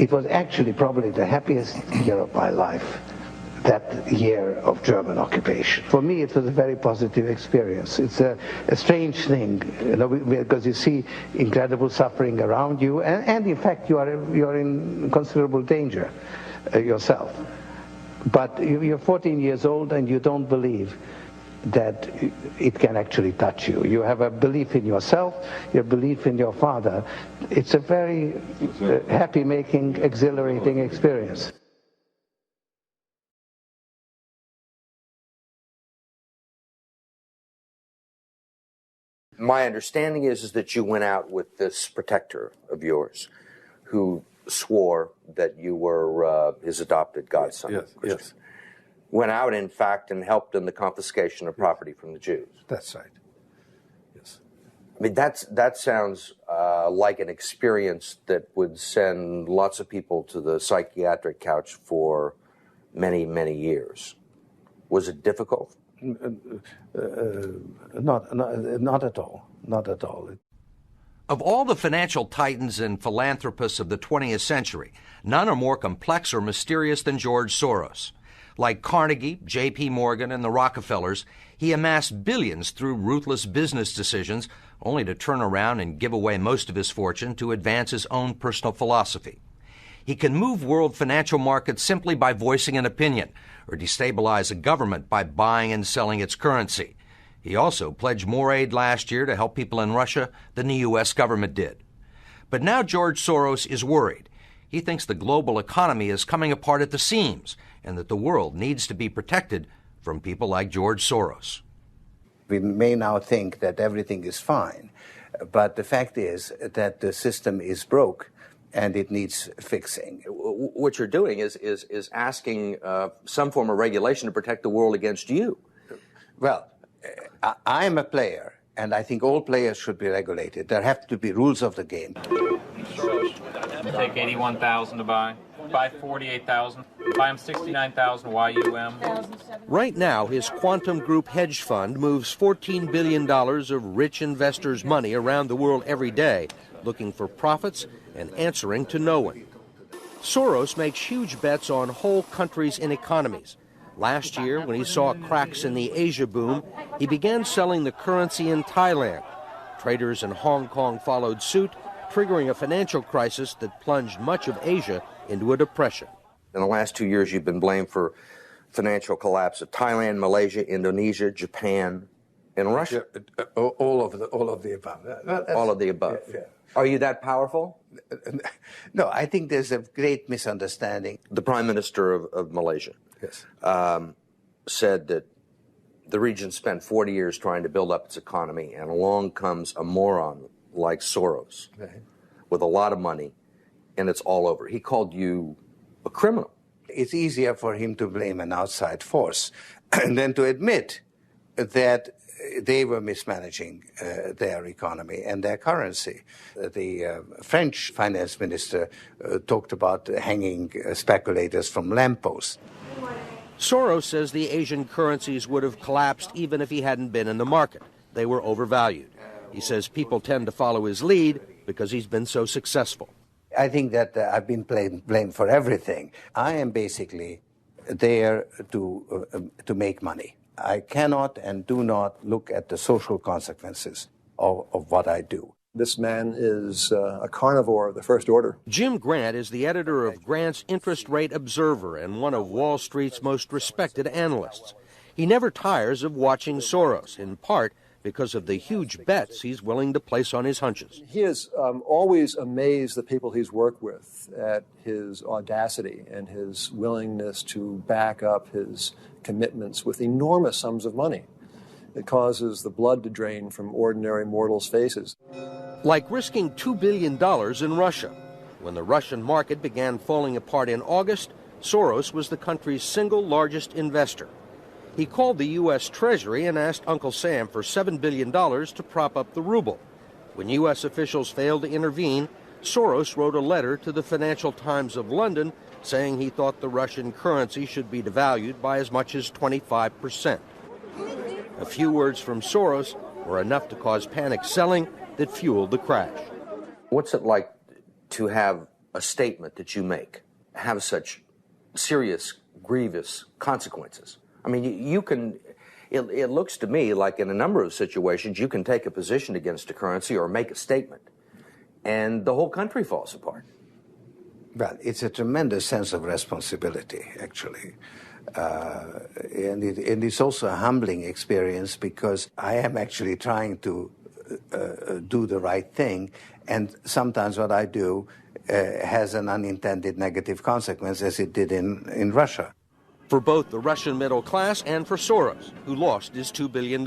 It was actually probably the happiest year of my life, that year of German occupation. For me, it was a very positive experience. It's a strange thing, because you see incredible suffering around you, and in fact, you're in considerable danger yourself. But you're 14 years old and you don't believe that it can actually touch you. You have a belief in yourself, your belief in your father. It's a very happy-making, exhilarating experience. My understanding is that you went out with this protector of yours who swore that you were his adopted godson. Yes. Went out, in fact, and helped in the confiscation of property from the Jews. That's right. Yes. I mean, that sounds like an experience that would send lots of people to the psychiatric couch for many, many years. Was it difficult? Not at all. Not at all. Of all the financial titans and philanthropists of the 20th century, none are more complex or mysterious than George Soros. Like Carnegie, J.P. Morgan, and the Rockefellers, he amassed billions through ruthless business decisions, only to turn around and give away most of his fortune to advance his own personal philosophy. He can move world financial markets simply by voicing an opinion, or destabilize a government by buying and selling its currency. He also pledged more aid last year to help people in Russia than the U.S. government did. But now George Soros is worried. He thinks the global economy is coming apart at the seams, and that the world needs to be protected from people like George Soros. We may now think that everything is fine, but the fact is that the system is broke and it needs fixing. What you're doing is asking some form of regulation to protect the world against you. Well, I am a player, and I think all players should be regulated. There have to be rules of the game. Take 81,000 to buy. Buy 48,000. Buy him 69,000 YUM. Right now, his Quantum Group hedge fund moves $14 billion of rich investors' money around the world every day, looking for profits and answering to no one. Soros makes huge bets on whole countries and economies. Last year, when he saw cracks in the Asia boom, he began selling the currency in Thailand. Traders in Hong Kong followed suit, triggering a financial crisis that plunged much of Asia into a depression. In the last 2 years, you've been blamed for financial collapse of Thailand, Malaysia, Indonesia, Japan, and Russia. Yeah, all of the above. All of the above. Yeah. Are you that powerful? No, I think there's a great misunderstanding. The Prime Minister of Malaysia said that the region spent 40 years trying to build up its economy, and along comes a moron like Soros with a lot of money, and it's all over. He called you a criminal. It's easier for him to blame an outside force than to admit that they were mismanaging their economy and their currency. The French finance minister talked about hanging speculators from lampposts. Soros says the Asian currencies would have collapsed even if he hadn't been in the market. They were overvalued. He says people tend to follow his lead because he's been so successful. I think that I've been blamed for everything. I am basically there to make money. I cannot and do not look at the social consequences of what I do. This man is a carnivore of the first order. Jim Grant is the editor of Grant's Interest Rate Observer and one of Wall Street's most respected analysts. He never tires of watching Soros, in part because of the huge bets he's willing to place on his hunches. He has always amazed the people he's worked with at his audacity and his willingness to back up his commitments with enormous sums of money. It causes the blood to drain from ordinary mortals' faces. Like risking $2 billion in Russia. When the Russian market began falling apart in August, Soros was the country's single largest investor. He called the U.S. Treasury and asked Uncle Sam for $7 billion to prop up the ruble. When U.S. officials failed to intervene, Soros wrote a letter to the Financial Times of London saying he thought the Russian currency should be devalued by as much as 25%. A few words from Soros were enough to cause panic selling that fueled the crash. What's it like to have a statement that you make have such serious, grievous consequences? I mean, you can, it looks to me like in a number of situations you can take a position against a currency or make a statement, and the whole country falls apart. Well, it's a tremendous sense of responsibility, actually. And it's also a humbling experience because I am actually trying to do the right thing, and sometimes what I do has an unintended negative consequence, as it did in Russia. For both the Russian middle class and for Soros, who lost his $2 billion.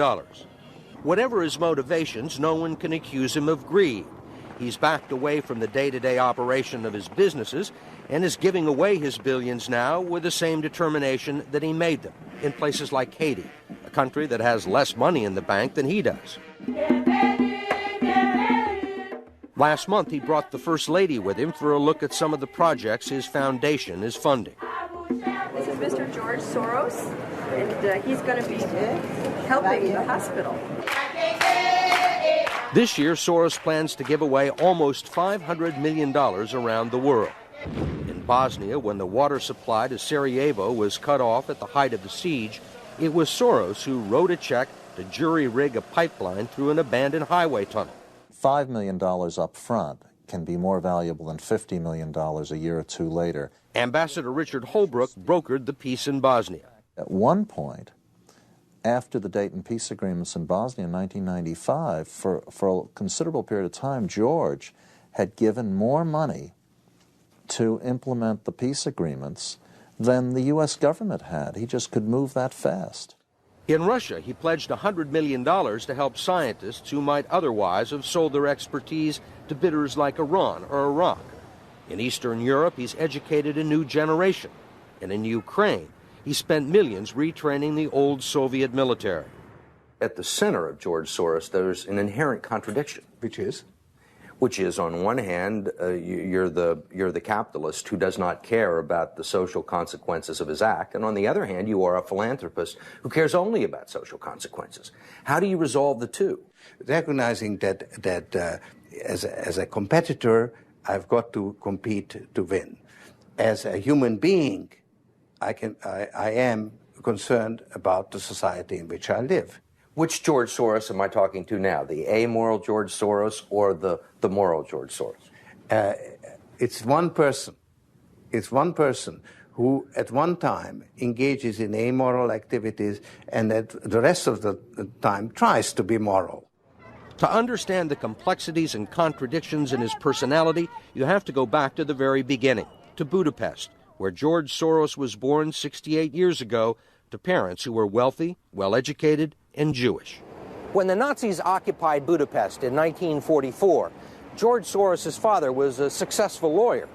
Whatever his motivations, no one can accuse him of greed. He's backed away from the day-to-day operation of his businesses and is giving away his billions now with the same determination that he made them in places like Haiti, a country that has less money in the bank than he does. Last month, he brought the First Lady with him for a look at some of the projects his foundation is funding. This is Mr. George Soros, and he's going to be helping the hospital. This year, Soros plans to give away almost $500 million around the world. In Bosnia, when the water supply to Sarajevo was cut off at the height of the siege, it was Soros who wrote a check to jury-rig a pipeline through an abandoned highway tunnel. $5 million up front can be more valuable than $50 million a year or two later. Ambassador Richard Holbrooke brokered the peace in Bosnia. At one point, after the Dayton peace agreements in Bosnia in 1995, for a considerable period of time, George had given more money to implement the peace agreements than the U.S. government had. He just could move that fast. In Russia, he pledged $100 million to help scientists who might otherwise have sold their expertise to bidders like Iran or Iraq. In Eastern Europe, he's educated a new generation. And in Ukraine, he spent millions retraining the old Soviet military. At the center of George Soros, there's an inherent contradiction. Which is? Which is, on one hand, you're the capitalist who does not care about the social consequences of his act, and on the other hand, you are a philanthropist who cares only about social consequences. How do you resolve the two? Recognizing that as a competitor, I've got to compete to win. As a human being, I am concerned about the society in which I live. Which George Soros am I talking to now? The amoral George Soros or the moral George Soros? It's one person. It's one person who at one time engages in amoral activities and at the rest of the time tries to be moral. To understand the complexities and contradictions in his personality, you have to go back to the very beginning, to Budapest, where George Soros was born 68 years ago to parents who were wealthy, well-educated, and Jewish. When the Nazis occupied Budapest in 1944, George Soros' father was a successful lawyer.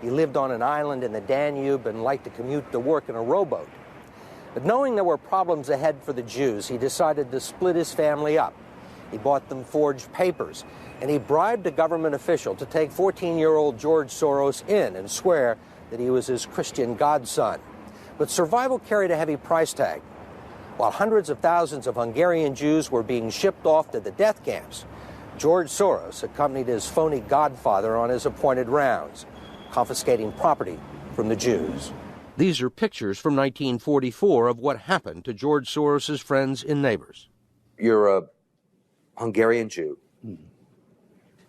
He lived on an island in the Danube and liked to commute to work in a rowboat. But knowing there were problems ahead for the Jews, he decided to split his family up. He bought them forged papers, and he bribed a government official to take 14-year-old George Soros in and swear that he was his Christian godson. But survival carried a heavy price tag. While hundreds of thousands of Hungarian Jews were being shipped off to the death camps, George Soros accompanied his phony godfather on his appointed rounds, confiscating property from the Jews. These are pictures from 1944 of what happened to George Soros' friends and neighbors. You're a Hungarian Jew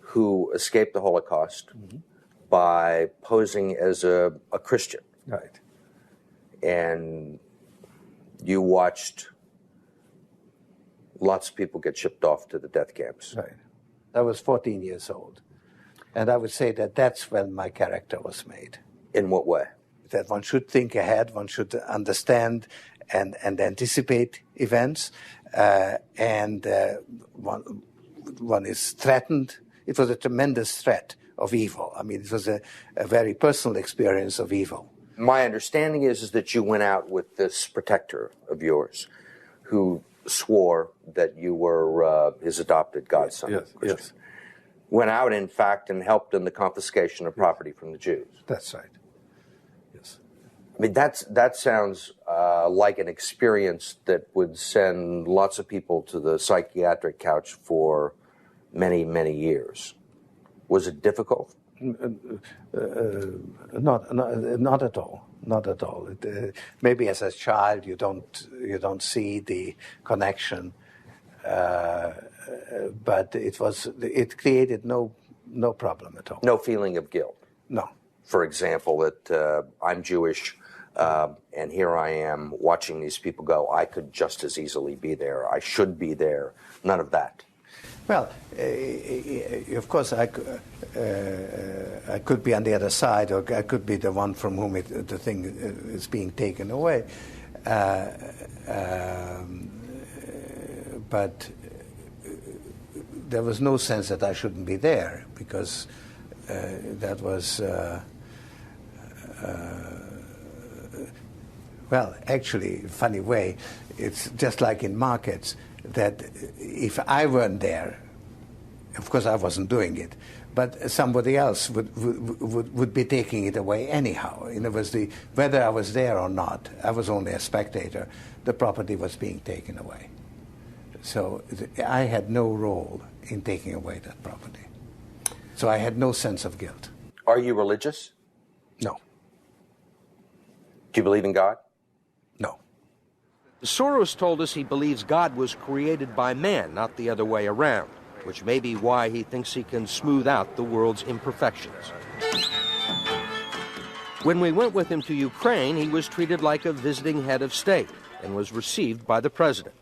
who escaped the Holocaust by posing as a Christian. Right. And you watched lots of people get shipped off to the death camps. Right. I was 14 years old. And I would say that that's when my character was made. In what way? That one should think ahead, one should understand and anticipate events, and one is threatened. It was a tremendous threat of evil. I mean, it was a very personal experience of evil. My understanding is that you went out with this protector of yours who swore that you were his adopted godson. Yes, yes. Went out, in fact, and helped in the confiscation of property from the Jews. That's right. Yes. I mean, that sounds like an experience that would send lots of people to the psychiatric couch for many, many years. Was it difficult? Not at all. Not at all. Maybe as a child you don't see the connection, but it created no problem at all. No feeling of guilt. No. For example, that I'm Jewish, and here I am watching these people go. I could just as easily be there. I should be there. None of that. Well, of course, I could be on the other side, or I could be the one from whom the thing is being taken away. But there was no sense that I shouldn't be there, because that was, well, actually, funny way, it's just like in markets, that if I weren't there, of course I wasn't doing it, but somebody else would be taking it away anyhow. In other words, whether I was there or not, I was only a spectator, the property was being taken away. So I had no role in taking away that property. So I had no sense of guilt. Are you religious? No. Do you believe in God? No. Soros told us he believes God was created by man, not the other way around, which may be why he thinks he can smooth out the world's imperfections. When we went with him to Ukraine, he was treated like a visiting head of state and was received by the president.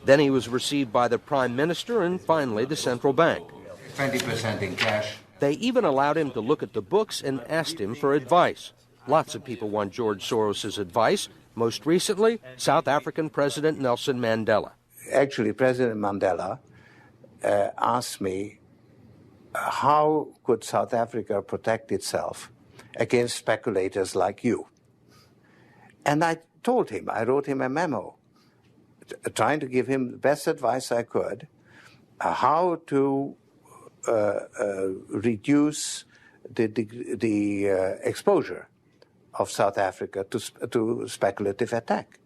Then he was received by the prime minister and finally the central bank. 20% in cash. They even allowed him to look at the books and asked him for advice. Lots of people want George Soros' advice. Most recently, South African President Nelson Mandela. Actually, President Mandela asked me, how could South Africa protect itself against speculators like you? And I told him, I wrote him a memo, trying to give him the best advice I could, how to reduce the exposure of South Africa to speculative attack.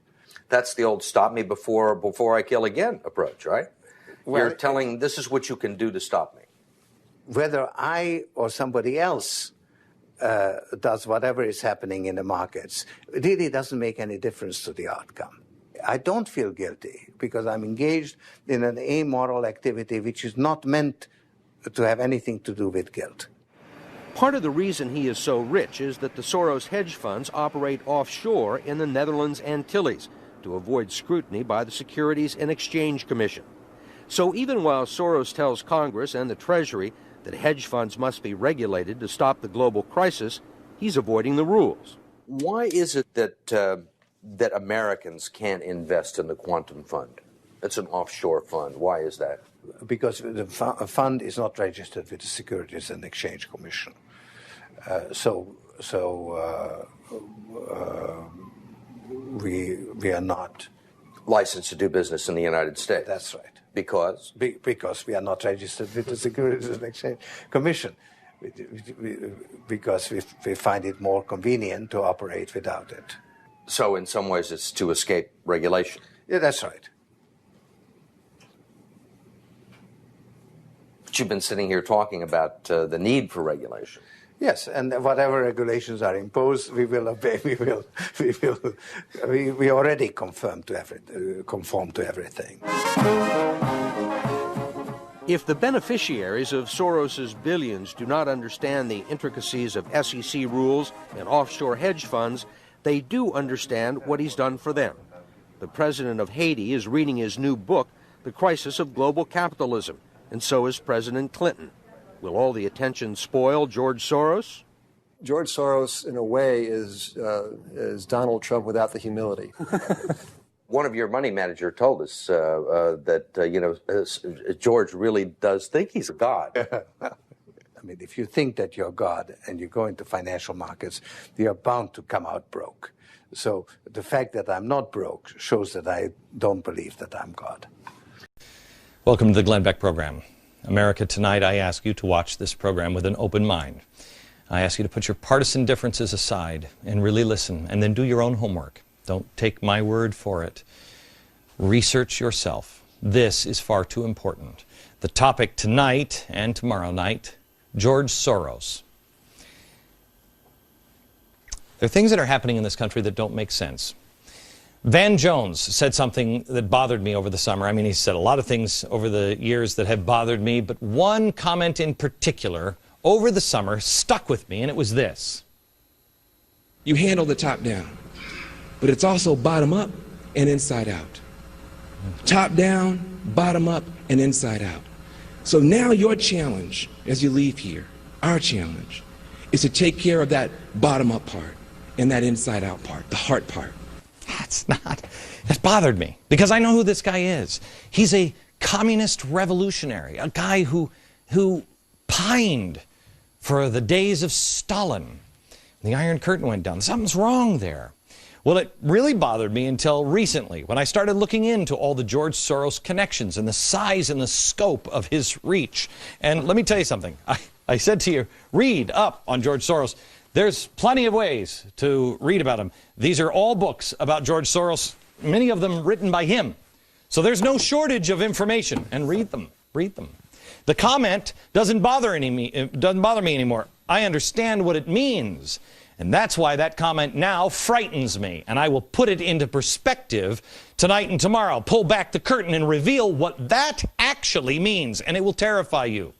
That's the old stop me before I kill again approach, right? Well, you're telling this is what you can do to stop me. Whether I or somebody else does whatever is happening in the markets, it really doesn't make any difference to the outcome. I don't feel guilty because I'm engaged in an amoral activity which is not meant to have anything to do with guilt. Part of the reason he is so rich is that the Soros hedge funds operate offshore in the Netherlands Antilles to avoid scrutiny by the Securities and Exchange Commission. So even while Soros tells Congress and the Treasury that hedge funds must be regulated to stop the global crisis, he's avoiding the rules. Why is it that Americans can't invest in the quantum fund? It's an offshore fund. Why is that? Because the fund is not registered with the Securities and Exchange Commission. We are not licensed to do business in the United States. That's right. Because? Because we are not registered with the Securities and Exchange Commission. Because we find it more convenient to operate without it. So in some ways it's to escape regulation. Yeah, that's right. But you've been sitting here talking about the need for regulation. Yes, and whatever regulations are imposed, we will obey. We already conform to everything. If the beneficiaries of Soros's billions do not understand the intricacies of SEC rules and offshore hedge funds, they do understand what he's done for them. The president of Haiti is reading his new book, The Crisis of Global Capitalism, and so is President Clinton. Will all the attention spoil George Soros? George Soros, in a way, is Donald Trump without the humility. One of your money manager told us that George really does think he's a god. I mean, if you think that you're God and you go into financial markets, you're bound to come out broke. So the fact that I'm not broke shows that I don't believe that I'm God. Welcome to the Glenn Beck program. America, tonight I ask you to watch this program with an open mind. I ask you to put your partisan differences aside and really listen, and then do your own homework. Don't take my word for it. Research yourself. This is far too important. The topic tonight and tomorrow night, George Soros, There are things that are happening in this country that don't make sense. Van Jones said something that bothered me over the summer. I mean, he said a lot of things over the years that have bothered me, but one comment in particular over the summer stuck with me, and it was this. You handle the top down, but it's also bottom up and inside out. Top down, bottom up, and inside out. So now your challenge as you leave here, our challenge, is to take care of that bottom up part and that inside out part, the heart part. That bothered me because I know who this guy is. He's a communist revolutionary, a guy who pined for the days of Stalin. The Iron Curtain went down. Something's wrong there. Well, it really bothered me until recently when I started looking into all the George Soros connections and the size and the scope of his reach. And let me tell you something. I said to you, read up on George Soros. There's plenty of ways to read about him. These are all books about George Soros, many of them written by him. So there's no shortage of information, and read them. Read them. The comment doesn't bother me anymore. I understand what it means. And that's why that comment now frightens me. And I will put it into perspective tonight and tomorrow. Pull back the curtain and reveal what that actually means. And it will terrify you.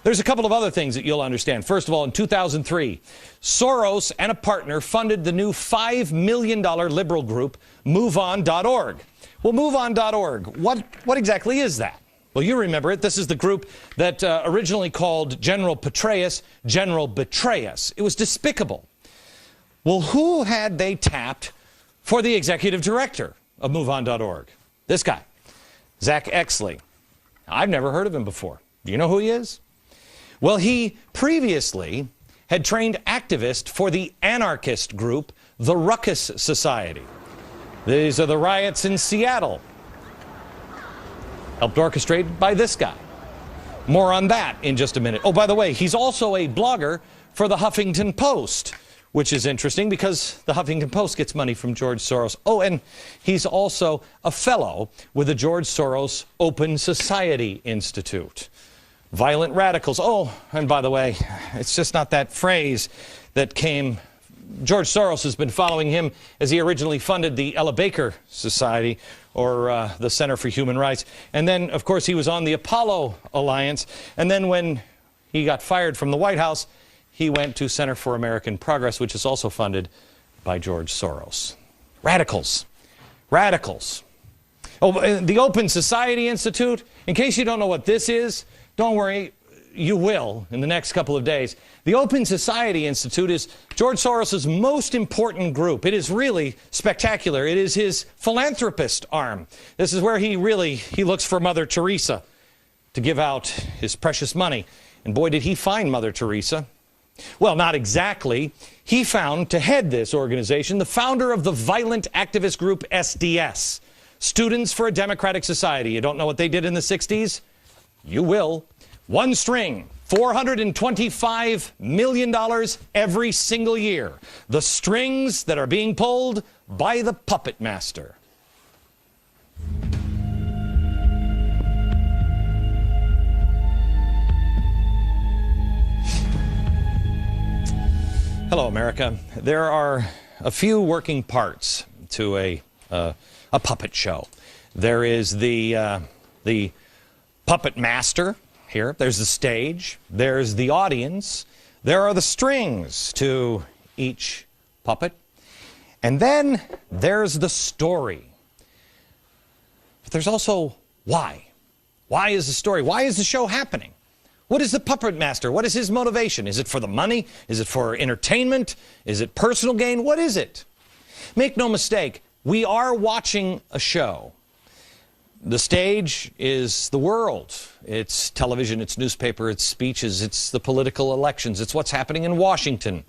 There's a couple of other things that you'll understand. First of all, in 2003, Soros and a partner funded the new $5 million liberal group, MoveOn.org. Well, MoveOn.org, what exactly is that? Well, you remember it. This is the group that originally called General Petraeus General Betrayus. It was despicable. Well, who had they tapped for the executive director of MoveOn.org? This guy, Zach Exley. I've never heard of him before. Do you know who he is? Well, he previously had trained activists for the anarchist group, the Ruckus Society. These are the riots in Seattle, helped orchestrated by this guy. More on that in just a minute. Oh, by the way, he's also a blogger for the Huffington Post, which is interesting because the Huffington Post gets money from George Soros. Oh, and he's also a fellow with the George Soros Open Society Institute. Violent radicals. Oh, and by the way, it's just not that phrase that came. George Soros has been following him as he originally funded the Ella Baker Society, or the Center for Human Rights. And then, of course, he was on the Apollo Alliance. And then when he got fired from the White House, he went to Center for American Progress, which is also funded by George Soros. Radicals. Radicals. Oh, the Open Society Institute, in case you don't know what this is, don't worry, you will in the next couple of days. The Open Society Institute is George Soros' most important group. It is really spectacular. It is his philanthropist arm. This is where he looks for Mother Teresa to give out his precious money. And boy, did he find Mother Teresa. Well, not exactly. He found, to head this organization, the founder of the violent activist group SDS, Students for a Democratic Society. You don't know what they did in the 60s? You will. One string, $425 million every single year. The strings that are being pulled by the puppet master. Hello, America. There are a few working parts to a puppet show. There is the puppet master here. There's the stage. There's the audience. There are the strings to each puppet. And then there's the story. But there's also why. Why is the story? Why is the show happening? What is the puppet master? What is his motivation? Is it for the money? Is it for entertainment? Is it personal gain? What is it? Make no mistake, we are watching a show. The stage is the world. It's television, it's newspaper, it's speeches, it's the political elections, it's what's happening in Washington.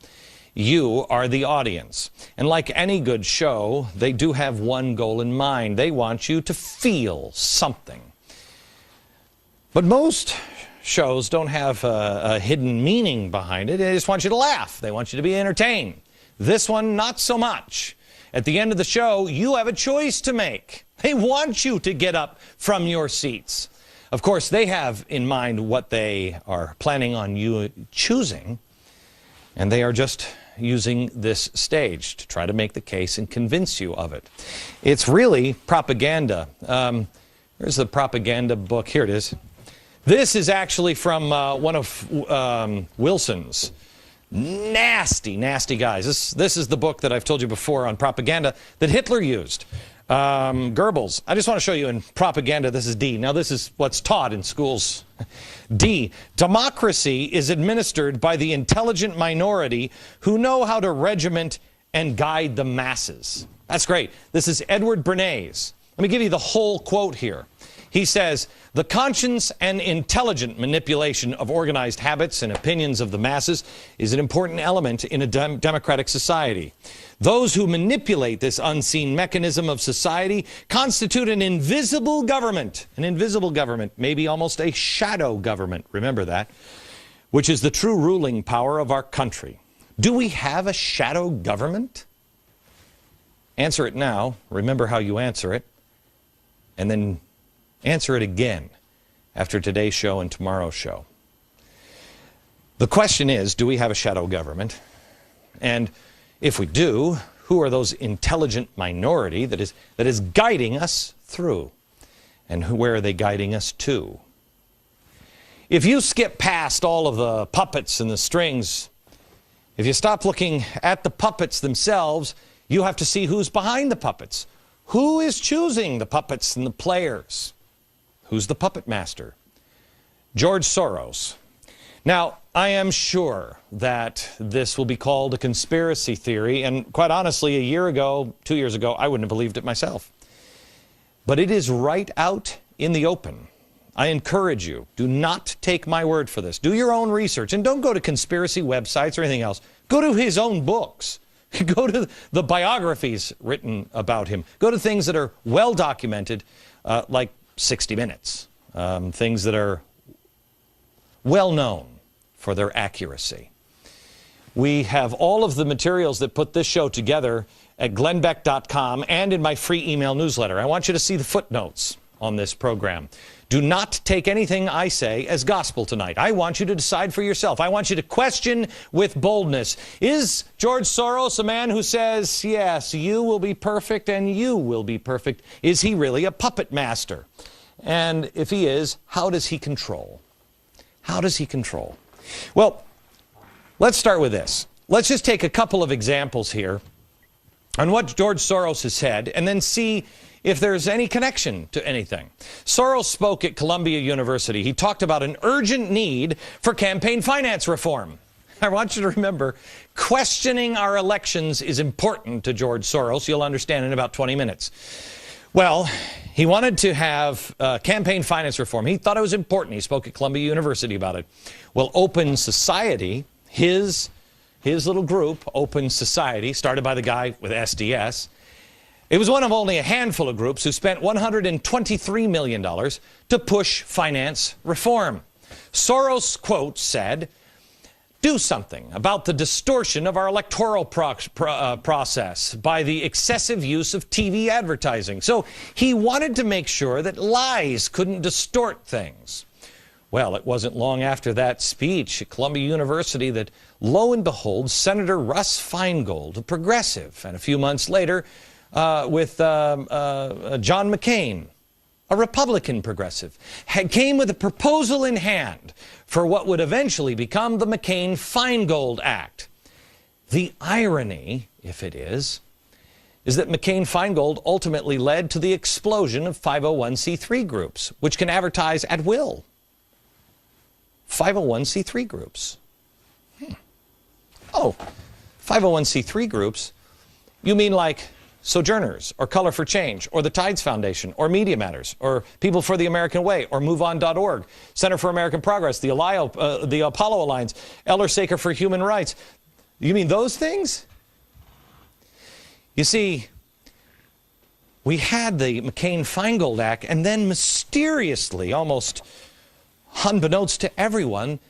You are the audience. And like any good show, they do have one goal in mind. They want you to feel something. But most shows don't have a hidden meaning behind it. They just want you to laugh. They want you to be entertained. This one, not so much. At the end of the show, you have a choice to make. They want you to get up from your seats. Of course, they have in mind what they are planning on you choosing, and they are just using this stage to try to make the case and convince you of it. It's really propaganda. Here's the propaganda book. Here it is. This is actually from one of Wilson's. Nasty, nasty guys. This is the book that I've told you before on propaganda that Hitler used. Goebbels. I just want to show you in propaganda, this is D. Now this is what's taught in schools. D. Democracy is administered by the intelligent minority who know how to regiment and guide the masses. That's great. This is Edward Bernays. Let me give you the whole quote here. He says, the conscious and intelligent manipulation of organized habits and opinions of the masses is an important element in a democratic society. Those who manipulate this unseen mechanism of society constitute an invisible government, maybe almost a shadow government, remember that, which is the true ruling power of our country. Do we have a shadow government? Answer it now, remember how you answer it, and then answer it again after today's show and tomorrow's show. The question is, do we have a shadow government? And if we do, who are those intelligent minority that is guiding us through? And where are they guiding us to? If you skip past all of the puppets and the strings, if you stop looking at the puppets themselves, you have to see who's behind the puppets. Who is choosing the puppets and the players? Who's the puppet master? George Soros. Now, I am sure that this will be called a conspiracy theory, and quite honestly, a year ago, 2 years ago, I wouldn't have believed it myself. But it is right out in the open. I encourage you, do not take my word for this. Do your own research, and don't go to conspiracy websites or anything else. Go to his own books. Go to the biographies written about him. Go to things that are well documented, like 60 Minutes, things that are well known for their accuracy. We have all of the materials that put this show together at glennbeck.com and in my free email newsletter. I want you to see the footnotes on this program. Do not take anything I say as gospel tonight. I want you to decide for yourself. I want you to question with boldness. Is George Soros a man who says, yes, you will be perfect and you will be perfect? Is he really a puppet master? And if he is, how does he control? How does he control? Well, let's start with this. Let's just take a couple of examples here on what George Soros has said and then see if there's any connection to anything. Soros spoke at Columbia University. He talked about an urgent need for campaign finance reform. I want you to remember, questioning our elections is important to George Soros. You'll understand in about 20 minutes. Well, he wanted to have campaign finance reform. He thought it was important. He spoke at Columbia University about it. Well, Open Society, his little group, Open Society, started by the guy with SDS, it was one of only a handful of groups who spent $123 million to push finance reform. Soros, quote, said, do something about the distortion of our electoral process by the excessive use of TV advertising. So he wanted to make sure that lies couldn't distort things. Well, it wasn't long after that speech at Columbia University that, lo and behold, Senator Russ Feingold, a progressive, and a few months later with John McCain, a Republican progressive, came with a proposal in hand for what would eventually become the McCain-Feingold Act. The irony, if it is that McCain-Feingold ultimately led to the explosion of 501c3 groups, which can advertise at will. 501c3 groups. Oh, 501c3 groups? You mean like Sojourners, or Color for Change, or the Tides Foundation, or Media Matters, or People for the American Way, or MoveOn.org, Center for American Progress, the Apollo Alliance, Elder Saker for Human Rights. You mean those things? You see, we had the McCain-Feingold Act, and then mysteriously, almost unbeknownst to everyone,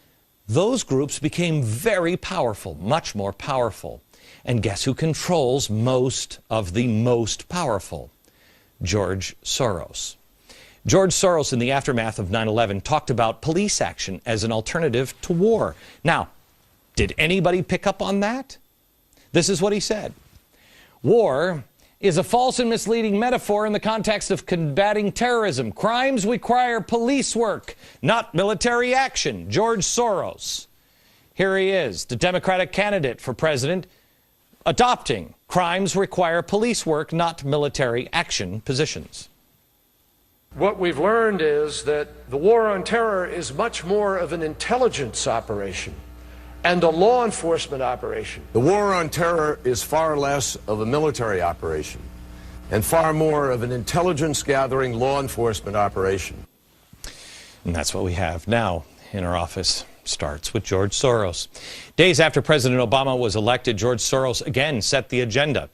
those groups became very powerful, much more powerful. And guess who controls most of the most powerful? George Soros. George Soros, in the aftermath of 9/11, talked about police action as an alternative to war. Now, did anybody pick up on that? This is what he said. War is a false and misleading metaphor in the context of combating terrorism. Crimes require police work, not military action. George Soros. Here he is, the Democratic candidate for president, adopting crimes require police work, not military action positions. What we've learned is that the war on terror is much more of an intelligence operation and a law enforcement operation. The war on terror is far less of a military operation and far more of an intelligence-gathering law enforcement operation. And that's what we have now in our office. Starts with George Soros. Days after President Obama was elected, George Soros again set the agenda.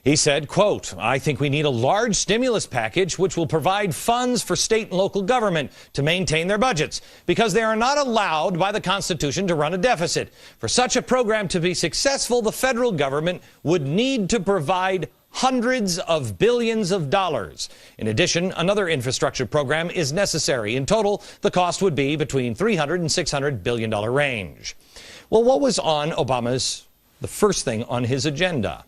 He said, quote, "I think we need a large stimulus package which will provide funds for state and local government to maintain their budgets because they are not allowed by the Constitution to run a deficit. For such a program to be successful, the federal government would need to provide hundreds of billions of dollars. In addition, another infrastructure program is necessary. In total, the cost would be between $300 and $600 billion range." Well, what was on the first thing on his agenda?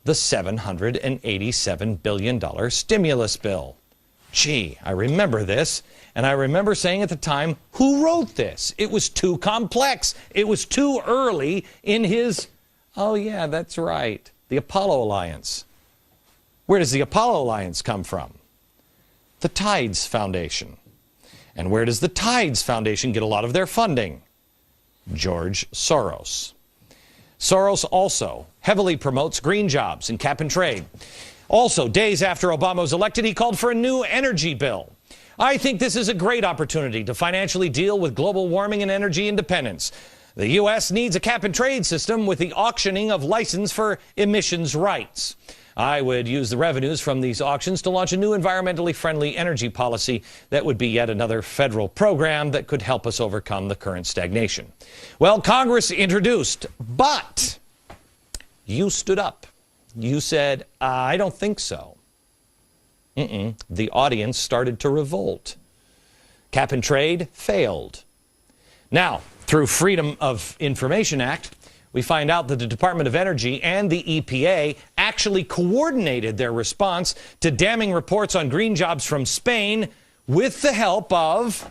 The $787 billion stimulus bill. Gee, I remember this, and I remember saying at the time, who wrote this? It was too complex. It was too early in his, oh yeah, that's right, the Apollo Alliance. Where does the Apollo Alliance come from? The Tides Foundation. And where does the Tides Foundation get a lot of their funding? George Soros. Soros also heavily promotes green jobs and cap and trade. Also, days after Obama was elected, he called for a new energy bill. "I think this is a great opportunity to financially deal with global warming and energy independence. The U.S. needs a cap and trade system with the auctioning of license for emissions rights. I would use the revenues from these auctions to launch a new environmentally friendly energy policy that would be yet another federal program that could help us overcome the current stagnation." Well, Congress introduced, but you stood up. You said, "I don't think so." The audience started to revolt. Cap and trade failed. Now, through Freedom of Information Act, we find out that the Department of Energy and the EPA actually coordinated their response to damning reports on green jobs from Spain with the help of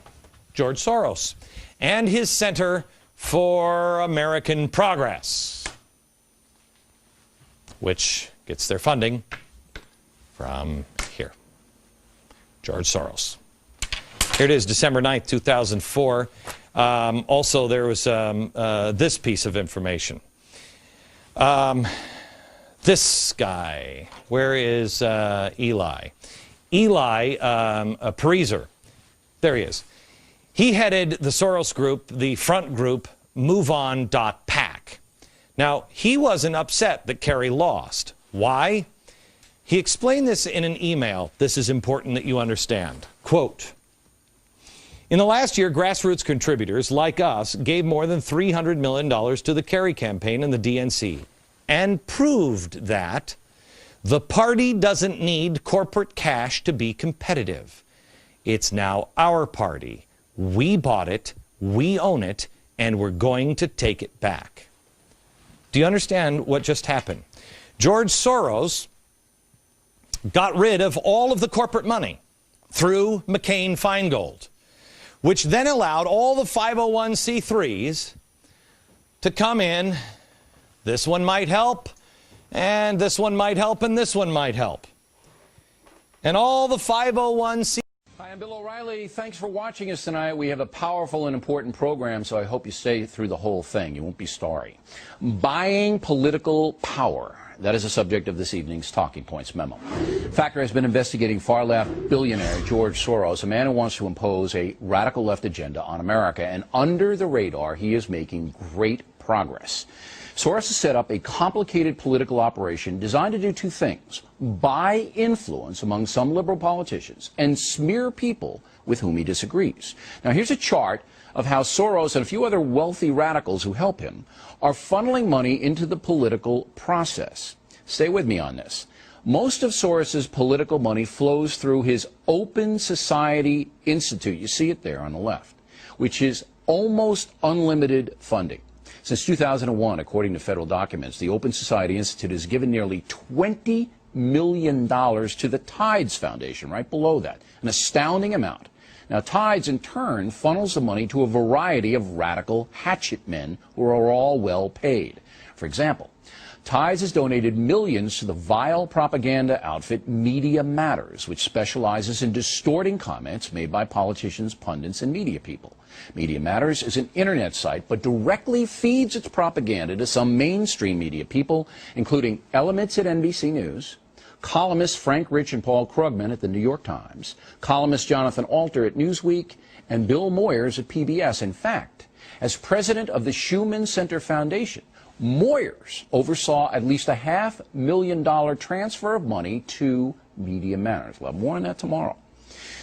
George Soros and his Center for American Progress, which gets their funding from here, George Soros. Here it is, December 9th, 2004. Also, there was this piece of information. This guy, where is Eli? Eli Pariser. There he is. He headed the Soros group, the front group, MoveOn.pac. Now, he wasn't upset that Kerry lost. Why? He explained this in an email. This is important that you understand. Quote, "In the last year, grassroots contributors like us gave more than $300 million to the Kerry campaign and the DNC and proved that the party doesn't need corporate cash to be competitive. It's now our party. We bought it, we own it, and we're going to take it back." Do you understand what just happened? George Soros got rid of all of the corporate money through McCain-Feingold, which then allowed all the 501c3s to come in. This one might help, and this one might help, and this one might help. And all the 501c... Hi, I'm Bill O'Reilly. Thanks for watching us tonight. We have a powerful and important program, so I hope you stay through the whole thing. You won't be sorry. Buying political power. That is the subject of this evening's Talking Points memo. Factor has been investigating far-left billionaire George Soros, a man who wants to impose a radical left agenda on America. And under the radar, he is making great progress. Soros has set up a complicated political operation designed to do two things: buy influence among some liberal politicians and smear people with whom he disagrees. Now, here's a chart of how Soros and a few other wealthy radicals who help him are funneling money into the political process. Stay with me on this. Most of Soros's political money flows through his Open Society Institute. You see it there on the left, which is almost unlimited funding. Since 2001, according to federal documents, the Open Society Institute has given nearly $20 million to the Tides Foundation, right below that, an astounding amount. Now, Tides, in turn, funnels the money to a variety of radical hatchet men who are all well paid. For example, Tides has donated millions to the vile propaganda outfit Media Matters, which specializes in distorting comments made by politicians, pundits, and media people. Media Matters is an internet site, but directly feeds its propaganda to some mainstream media people, including elements at NBC News, columnists Frank Rich and Paul Krugman at the New York Times, columnist Jonathan Alter at Newsweek, and Bill Moyers at PBS. In fact, as president of the Schumann Center Foundation, Moyers oversaw at least a $500,000 transfer of money to Media Matters. We'll have more on that tomorrow.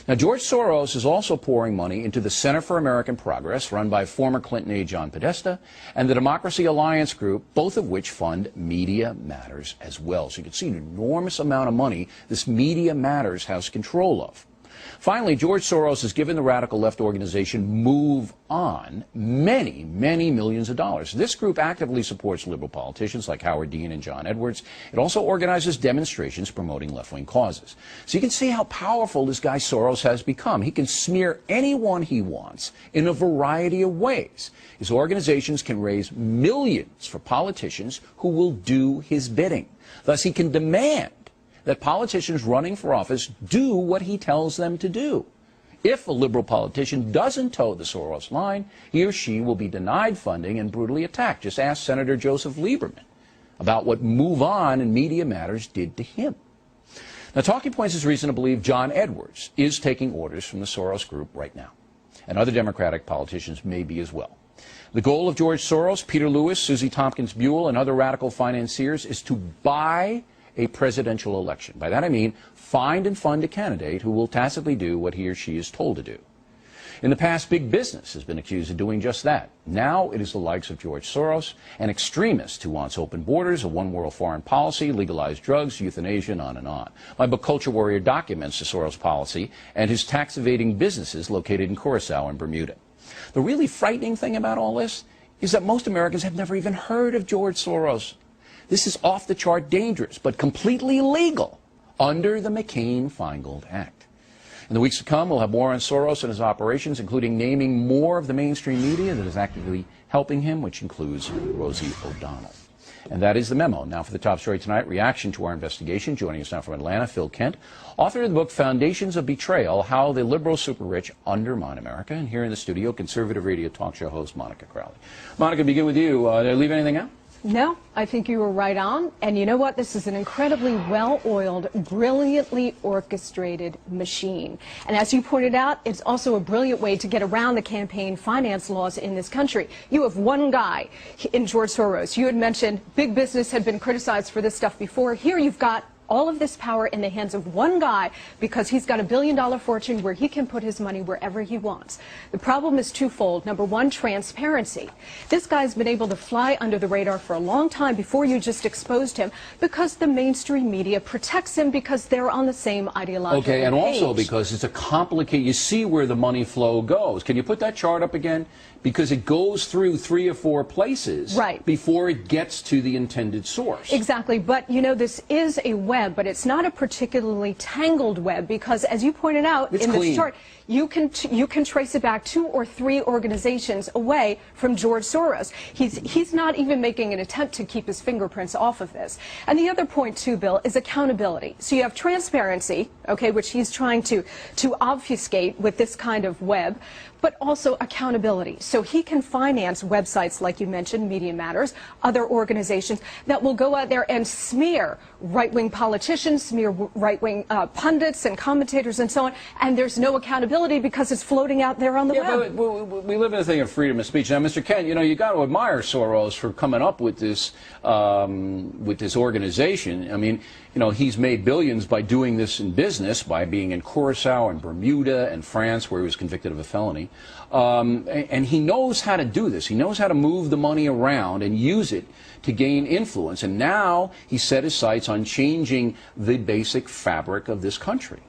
Now, George Soros is also pouring money into the Center for American Progress, run by former Clinton aide John Podesta, and the Democracy Alliance Group, both of which fund Media Matters as well. So you can see an enormous amount of money this Media Matters has control of. Finally, George Soros has given the radical left organization Move On many, many millions of dollars. This group actively supports liberal politicians like Howard Dean and John Edwards. It also organizes demonstrations promoting left-wing causes. So you can see how powerful this guy Soros has become. He can smear anyone he wants in a variety of ways. His organizations can raise millions for politicians who will do his bidding. Thus, he can demand that politicians running for office do what he tells them to do. If a liberal politician doesn't toe the Soros line, he or she will be denied funding and brutally attacked. Just ask Senator Joseph Lieberman about what Move On and Media Matters did to him. Now, Talking Points has reason to believe John Edwards is taking orders from the Soros group right now, and other Democratic politicians may be as well. The goal of George Soros, Peter Lewis, Susie Tompkins Buell, and other radical financiers is to buy a presidential election. By that I mean find and fund a candidate who will tacitly do what he or she is told to do. In the past, big business has been accused of doing just that. Now it is the likes of George Soros, an extremist who wants open borders, a one-world foreign policy, legalized drugs, euthanasia, and on and on. My book, Culture Warrior, documents the Soros policy and his tax-evading businesses located in Curacao and Bermuda. The really frightening thing about all this is that most Americans have never even heard of George Soros. This is off-the-chart dangerous, but completely legal under the McCain-Feingold Act. In the weeks to come, we'll have more on Soros and his operations, including naming more of the mainstream media that is actively helping him, which includes Rosie O'Donnell. And that is the memo. Now for the top story tonight, reaction to our investigation. Joining us now from Atlanta, Phil Kent, author of the book Foundations of Betrayal, How the Liberal Super-Rich Undermine America. And here in the studio, conservative radio talk show host Monica Crowley. Monica, begin with you. Did I leave anything out? No, I think you were right on. And you know what? This is an incredibly well-oiled, brilliantly orchestrated machine. And as you pointed out, it's also a brilliant way to get around the campaign finance laws in this country. You have one guy in George Soros. You had mentioned big business had been criticized for this stuff before. Here you've got all of this power in the hands of one guy because he's got $1 billion fortune where he can put his money wherever he wants. The problem is twofold. Number one, transparency. This guy's been able to fly under the radar for a long time before you just exposed him because the mainstream media protects him because they're on the same ideological Okay, and page. also because it's a complicated, you see where the money flow goes. Can you put that chart up again? Because it goes through 3 or 4 places before it gets to the intended source. Exactly, but you know, this is a web, but it's not a particularly tangled web because, as you pointed out in this chart, you can trace it back 2 or 3 organizations away from George Soros. He's not even making an attempt to keep his fingerprints off of this. And the other point too, Bill, is accountability. So you have transparency, okay, which he's trying to obfuscate with this kind of web, but also accountability. So he can finance websites like you mentioned, Media Matters, other organizations that will go out there and smear right-wing politicians, smear right-wing pundits and commentators and so on, and there's no accountability because it's floating out there on the web. But we live in a thing of freedom of speech. Now, Mr. Kent, you know, you got to admire Soros for coming up with this organization. I mean, you know, he's made billions by doing this in business, by being in Curacao and Bermuda and France, where he was convicted of a felony. And he knows how to do this. He knows how to move the money around and use it to gain influence. And now he set his sights on changing the basic fabric of this country.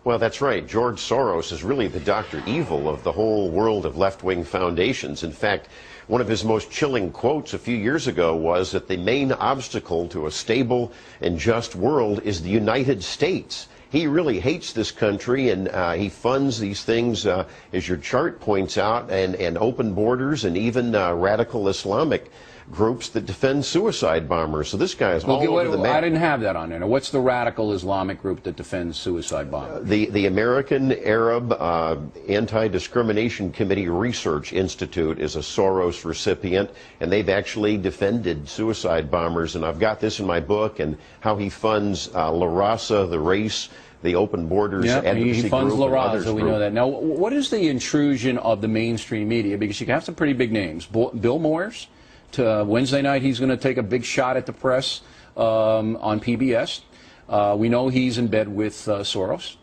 Well, that's right. George Soros is really the Dr. Evil of the whole world of left-wing foundations. In fact, one of his most chilling quotes a few years ago was that the main obstacle to a stable and just world is the United States. He really hates this country, and he funds these things, as your chart points out, and open borders, and even radical Islamic groups that defend suicide bombers. So this guy is all over the map. I didn't have that on there. Now, what's the radical Islamic group that defends suicide bombers? The American Arab Anti-Discrimination Committee Research Institute is a Soros recipient, and they've actually defended suicide bombers. And I've got this in my book, and how he funds La Raza, the race, the open borders advocacy he funds group, La Raza, we know that. Now, what is the intrusion of the mainstream media? Because you have some pretty big names. Bill Moyers. Wednesday night, he's going to take a big shot at the press on PBS. We know he's in bed with Soros.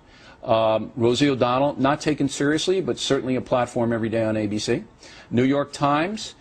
Rosie O'Donnell, not taken seriously, but certainly a platform every day on ABC. New York Times,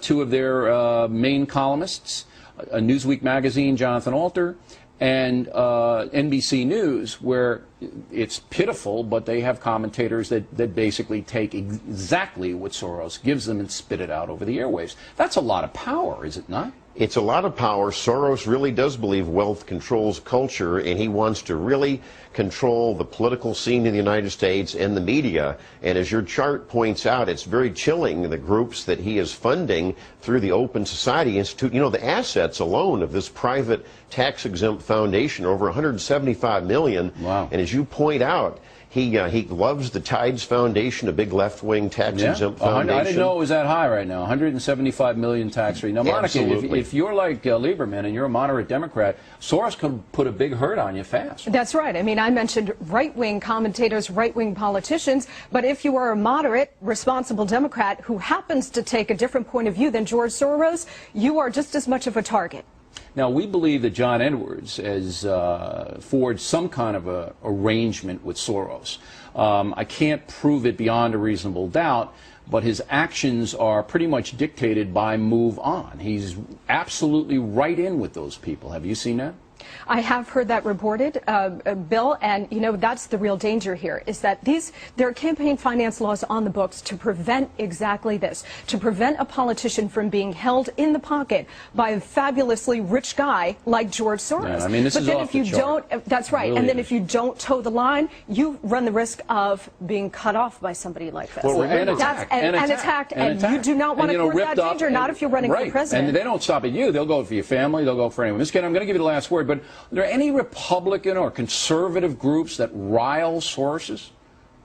two of their main columnists, Newsweek magazine, Jonathan Alter, and NBC News, where it's pitiful, but they have commentators that basically take exactly what Soros gives them and spit it out over the airwaves. That's a lot of power, is it not? It's a lot of power. Soros really does believe wealth controls culture, and he wants to really control the political scene in the United States and the media. And as your chart points out, it's very chilling, the groups that he is funding through the Open Society Institute. You know, the assets alone of this private tax-exempt foundation, over $175 million. Wow. And as you point out, he loves the Tides Foundation, a big left-wing tax-exempt foundation. I didn't know it was that high right now, 175 million tax-free. Now, Monica, if you're like Lieberman and you're a moderate Democrat, Soros could put a big hurt on you fast. That's right. I mean, I mentioned right-wing commentators, right-wing politicians, but if you are a moderate, responsible Democrat who happens to take a different point of view than George Soros, you are just as much of a target. Now, we believe that John Edwards has forged some kind of a arrangement with Soros. I can't prove it beyond a reasonable doubt, but his actions are pretty much dictated by Move On. He's absolutely right in with those people. Have you seen that? I have heard that reported, Bill, and you know that's the real danger here, is that there are campaign finance laws on the books to prevent exactly this, to prevent a politician from being held in the pocket by a fabulously rich guy like George Soros. Yeah, I mean, this is off the chart. That's right, Really and then if you don't toe the line, you run the risk of being cut off by somebody like this. Well, and attacked, and you do not want to court that danger, not if you're running for president. And they don't stop at you. They'll go for your family. They'll go for anyone. Ms. Kennedy, I'm going to give you the last word, but are there any Republican or conservative groups that rival Soros?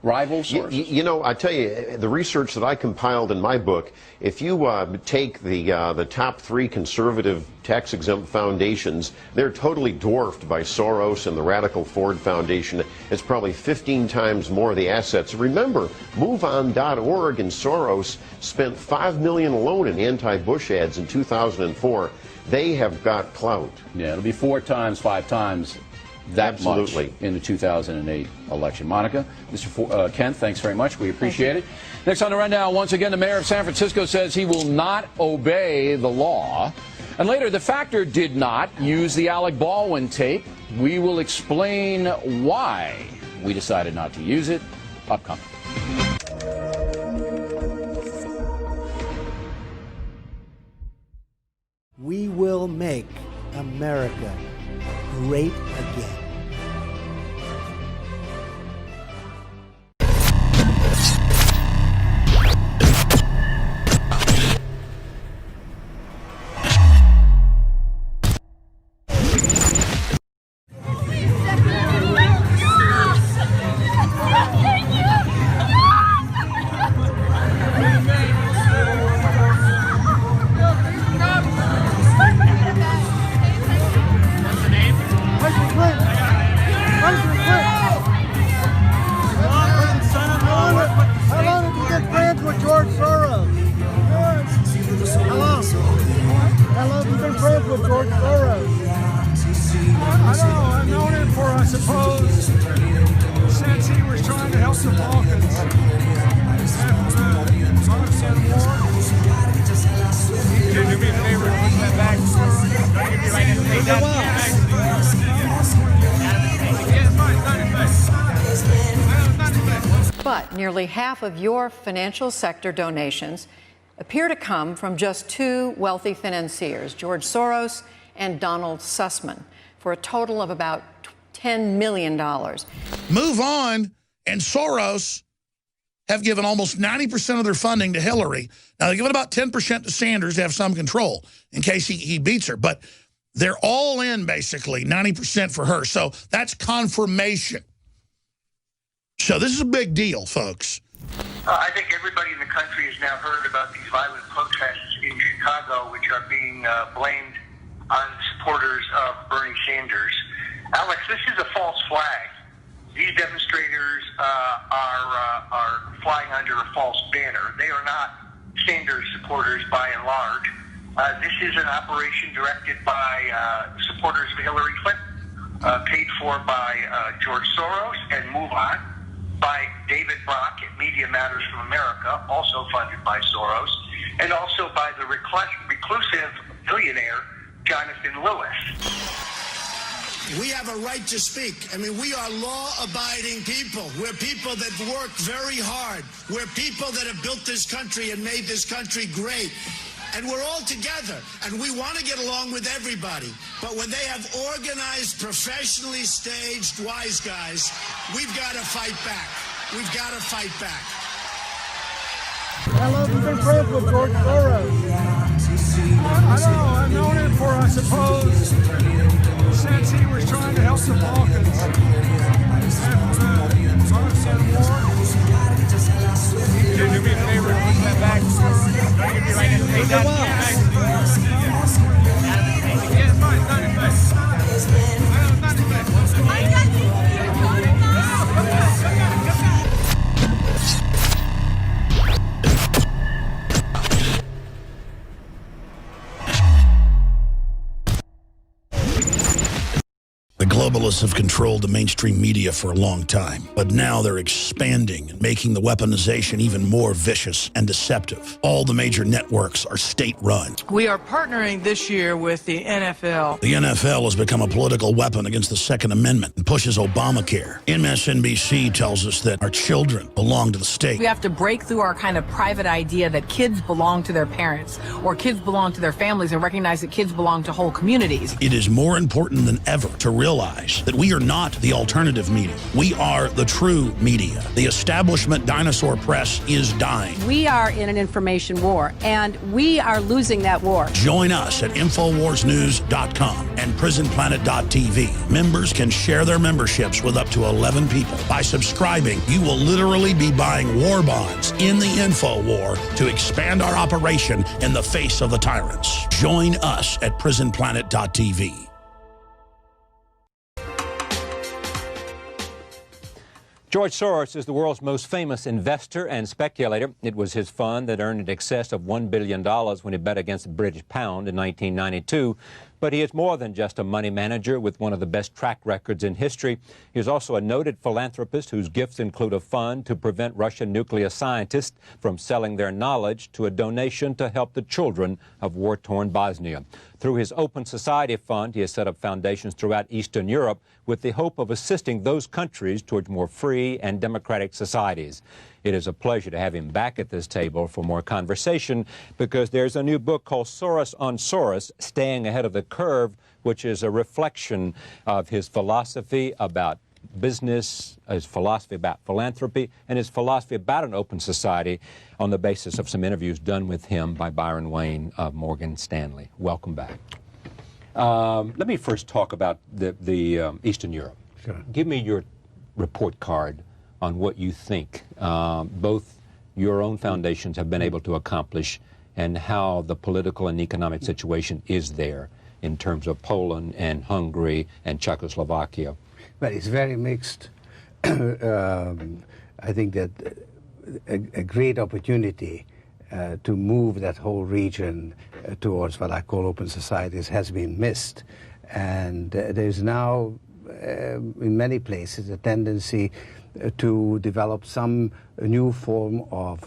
You know, I tell you, the research that I compiled in my book, if you take the top 3 conservative tax-exempt foundations, they're totally dwarfed by Soros and the Radical Ford Foundation. It's probably 15 times more of the assets. Remember, MoveOn.org and Soros spent $5 million alone in anti-Bush ads in 2004. They have got clout. Yeah, it'll be 4 times, 5 times that much in the 2008 election. Monica, Mr. Kent, thanks very much. We appreciate it. Next on the rundown, once again, the mayor of San Francisco says he will not obey the law. And later, the Factor did not use the Alec Baldwin tape. We will explain why we decided not to use it. Upcoming. We will make America great again. But nearly half of your financial sector donations appear to come from just two wealthy financiers, George Soros and Donald Sussman, for a total of about $10 million. Move on, and Soros have given almost 90% of their funding to Hillary. Now, they're giving about 10% to Sanders to have some control in case he beats her. But they're all in, basically, 90% for her. So that's confirmation. So this is a big deal, folks. I think everybody in the country has now heard about these violent protests in Chicago, which are being blamed on supporters of Bernie Sanders. Alex, this is a false flag. These demonstrators are flying under a false banner. They are not Sanders supporters by and large. This is an operation directed by supporters of Hillary Clinton, paid for by George Soros and Move On, by David Brock at Media Matters from America, also funded by Soros, and also by the reclusive billionaire Jonathan Lewis. We have a right to speak. I mean, we are law-abiding people. We're people that work very hard. We're people that have built this country and made this country great. And we're all together, and we want to get along with everybody. But when they have organized, professionally staged wise guys, we've got to fight back. We've got to fight back. How long have you been friends with George Soros? I don't know. I've known him for, I suppose, since he was trying to help the Balkans after the Bosnian War. Can you do me a favor and put that back? Give me right in. Hey, that's The globalists have controlled the mainstream media for a long time, but now they're expanding and making the weaponization even more vicious and deceptive. All the major networks are state-run. We are partnering this year with the NFL. The NFL has become a political weapon against the Second Amendment and pushes Obamacare. MSNBC tells us that our children belong to the state. We have to break through our kind of private idea that kids belong to their parents or kids belong to their families and recognize that kids belong to whole communities. It is more important than ever to realize that we are not the alternative media. We are the true media. The establishment dinosaur press is dying. We are in an information war, and we are losing that war. Join us at InfoWarsNews.com and PrisonPlanet.tv. Members can share their memberships with up to 11 people. By subscribing, you will literally be buying war bonds in the info war to expand our operation in the face of the tyrants. Join us at PrisonPlanet.tv. George Soros is the world's most famous investor and speculator. It was his fund that earned in excess of $1 billion when he bet against the British pound in 1992. But he is more than just a money manager with one of the best track records in history. He is also a noted philanthropist whose gifts include a fund to prevent Russian nuclear scientists from selling their knowledge to a donation to help the children of war-torn Bosnia. Through his Open Society Fund, he has set up foundations throughout Eastern Europe with the hope of assisting those countries towards more free and democratic societies. It is a pleasure to have him back at this table for more conversation because there's a new book called Soros on Soros, Staying Ahead of the Curve, which is a reflection of his philosophy about business, his philosophy about philanthropy, and his philosophy about an open society on the basis of some interviews done with him by Byron Wayne of Morgan Stanley. Welcome back. Let me first talk about the Eastern Europe. Sure. Give me your report card on what you think both your own foundations have been able to accomplish and how the political and economic situation is there in terms of Poland and Hungary and Czechoslovakia. Well, it's very mixed. I think that a great opportunity to move that whole region towards what I call open societies has been missed. And there's now, in many places, a tendency to develop some new form of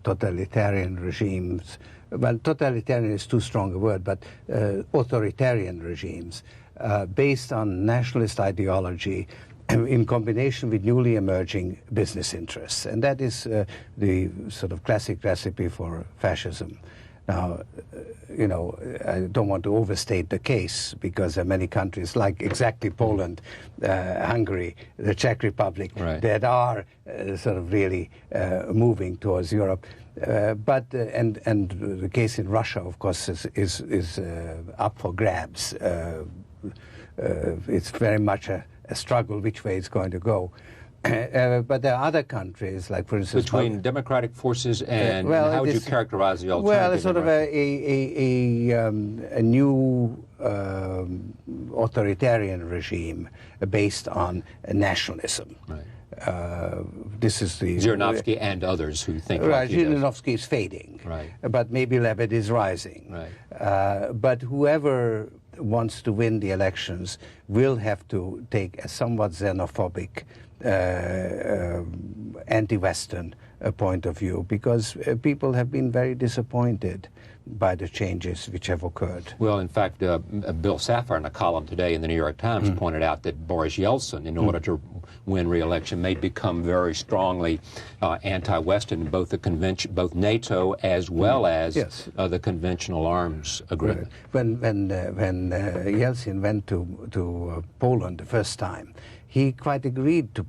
totalitarian regimes. Well, totalitarian is too strong a word, but authoritarian regimes based on nationalist ideology in combination with newly emerging business interests. And that is the sort of classic recipe for fascism. Now, you know, I don't want to overstate the case, because there are many countries like exactly Poland, Hungary, the Czech Republic, that are sort of really moving towards Europe. And the case in Russia, of course, is up for grabs. It's very much a struggle which way it's going to go. But there are other countries, like, for instance... Between democratic forces and how would you characterize the alternative? Well, it's sort of a new authoritarian regime based on nationalism. Right. This is the... Zhirinovsky and others who think right, like he does. Zhirinovsky is fading. Right. But maybe Levitt is rising. Right. But whoever wants to win the elections will have to take a somewhat xenophobic, anti-Western point of view, because people have been very disappointed by the changes which have occurred. Well, in fact, Bill Safar, in a column today in the New York Times, pointed out that Boris Yeltsin, in order to win re-election, may become very strongly anti-Western, both the convention, both NATO as well as the conventional arms agreement. When Yeltsin went to Poland the first time, he quite agreed to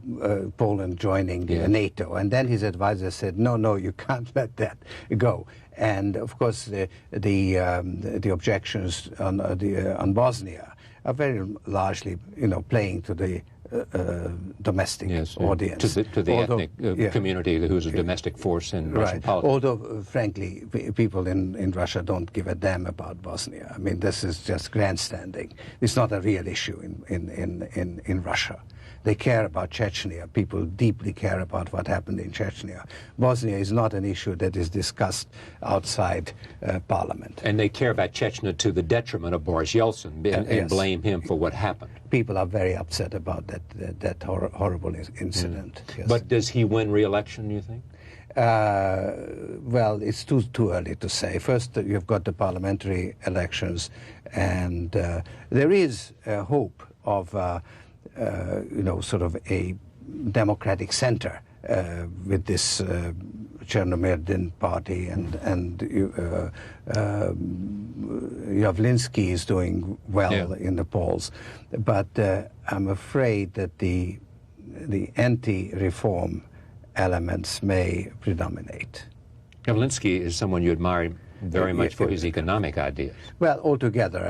Poland joining NATO, and then his advisor said, "No, you can't let that go." And of course, the objections on Bosnia are very largely, you know, playing to the domestic audience, to the ethnic community who's a domestic force in Russian politics. Although, frankly, people in Russia don't give a damn about Bosnia. I mean, this is just grandstanding. It's not a real issue in Russia. They care about Chechnya. People deeply care about what happened in Chechnya. Bosnia is not an issue that is discussed outside Parliament. And they care about Chechnya to the detriment of Boris Yeltsin and blame him for what happened. People are very upset about that horrible incident. Yes. But does he win re-election, you think? Well, it's too early to say. First, you've got the parliamentary elections, and there is a hope of you know, sort of a democratic center with this Chernomyrdin party, and Yavlinsky is doing well in the polls. But I'm afraid that the anti-reform elements may predominate. Yavlinsky is someone you admire very much for his economic ideas. Well, altogether,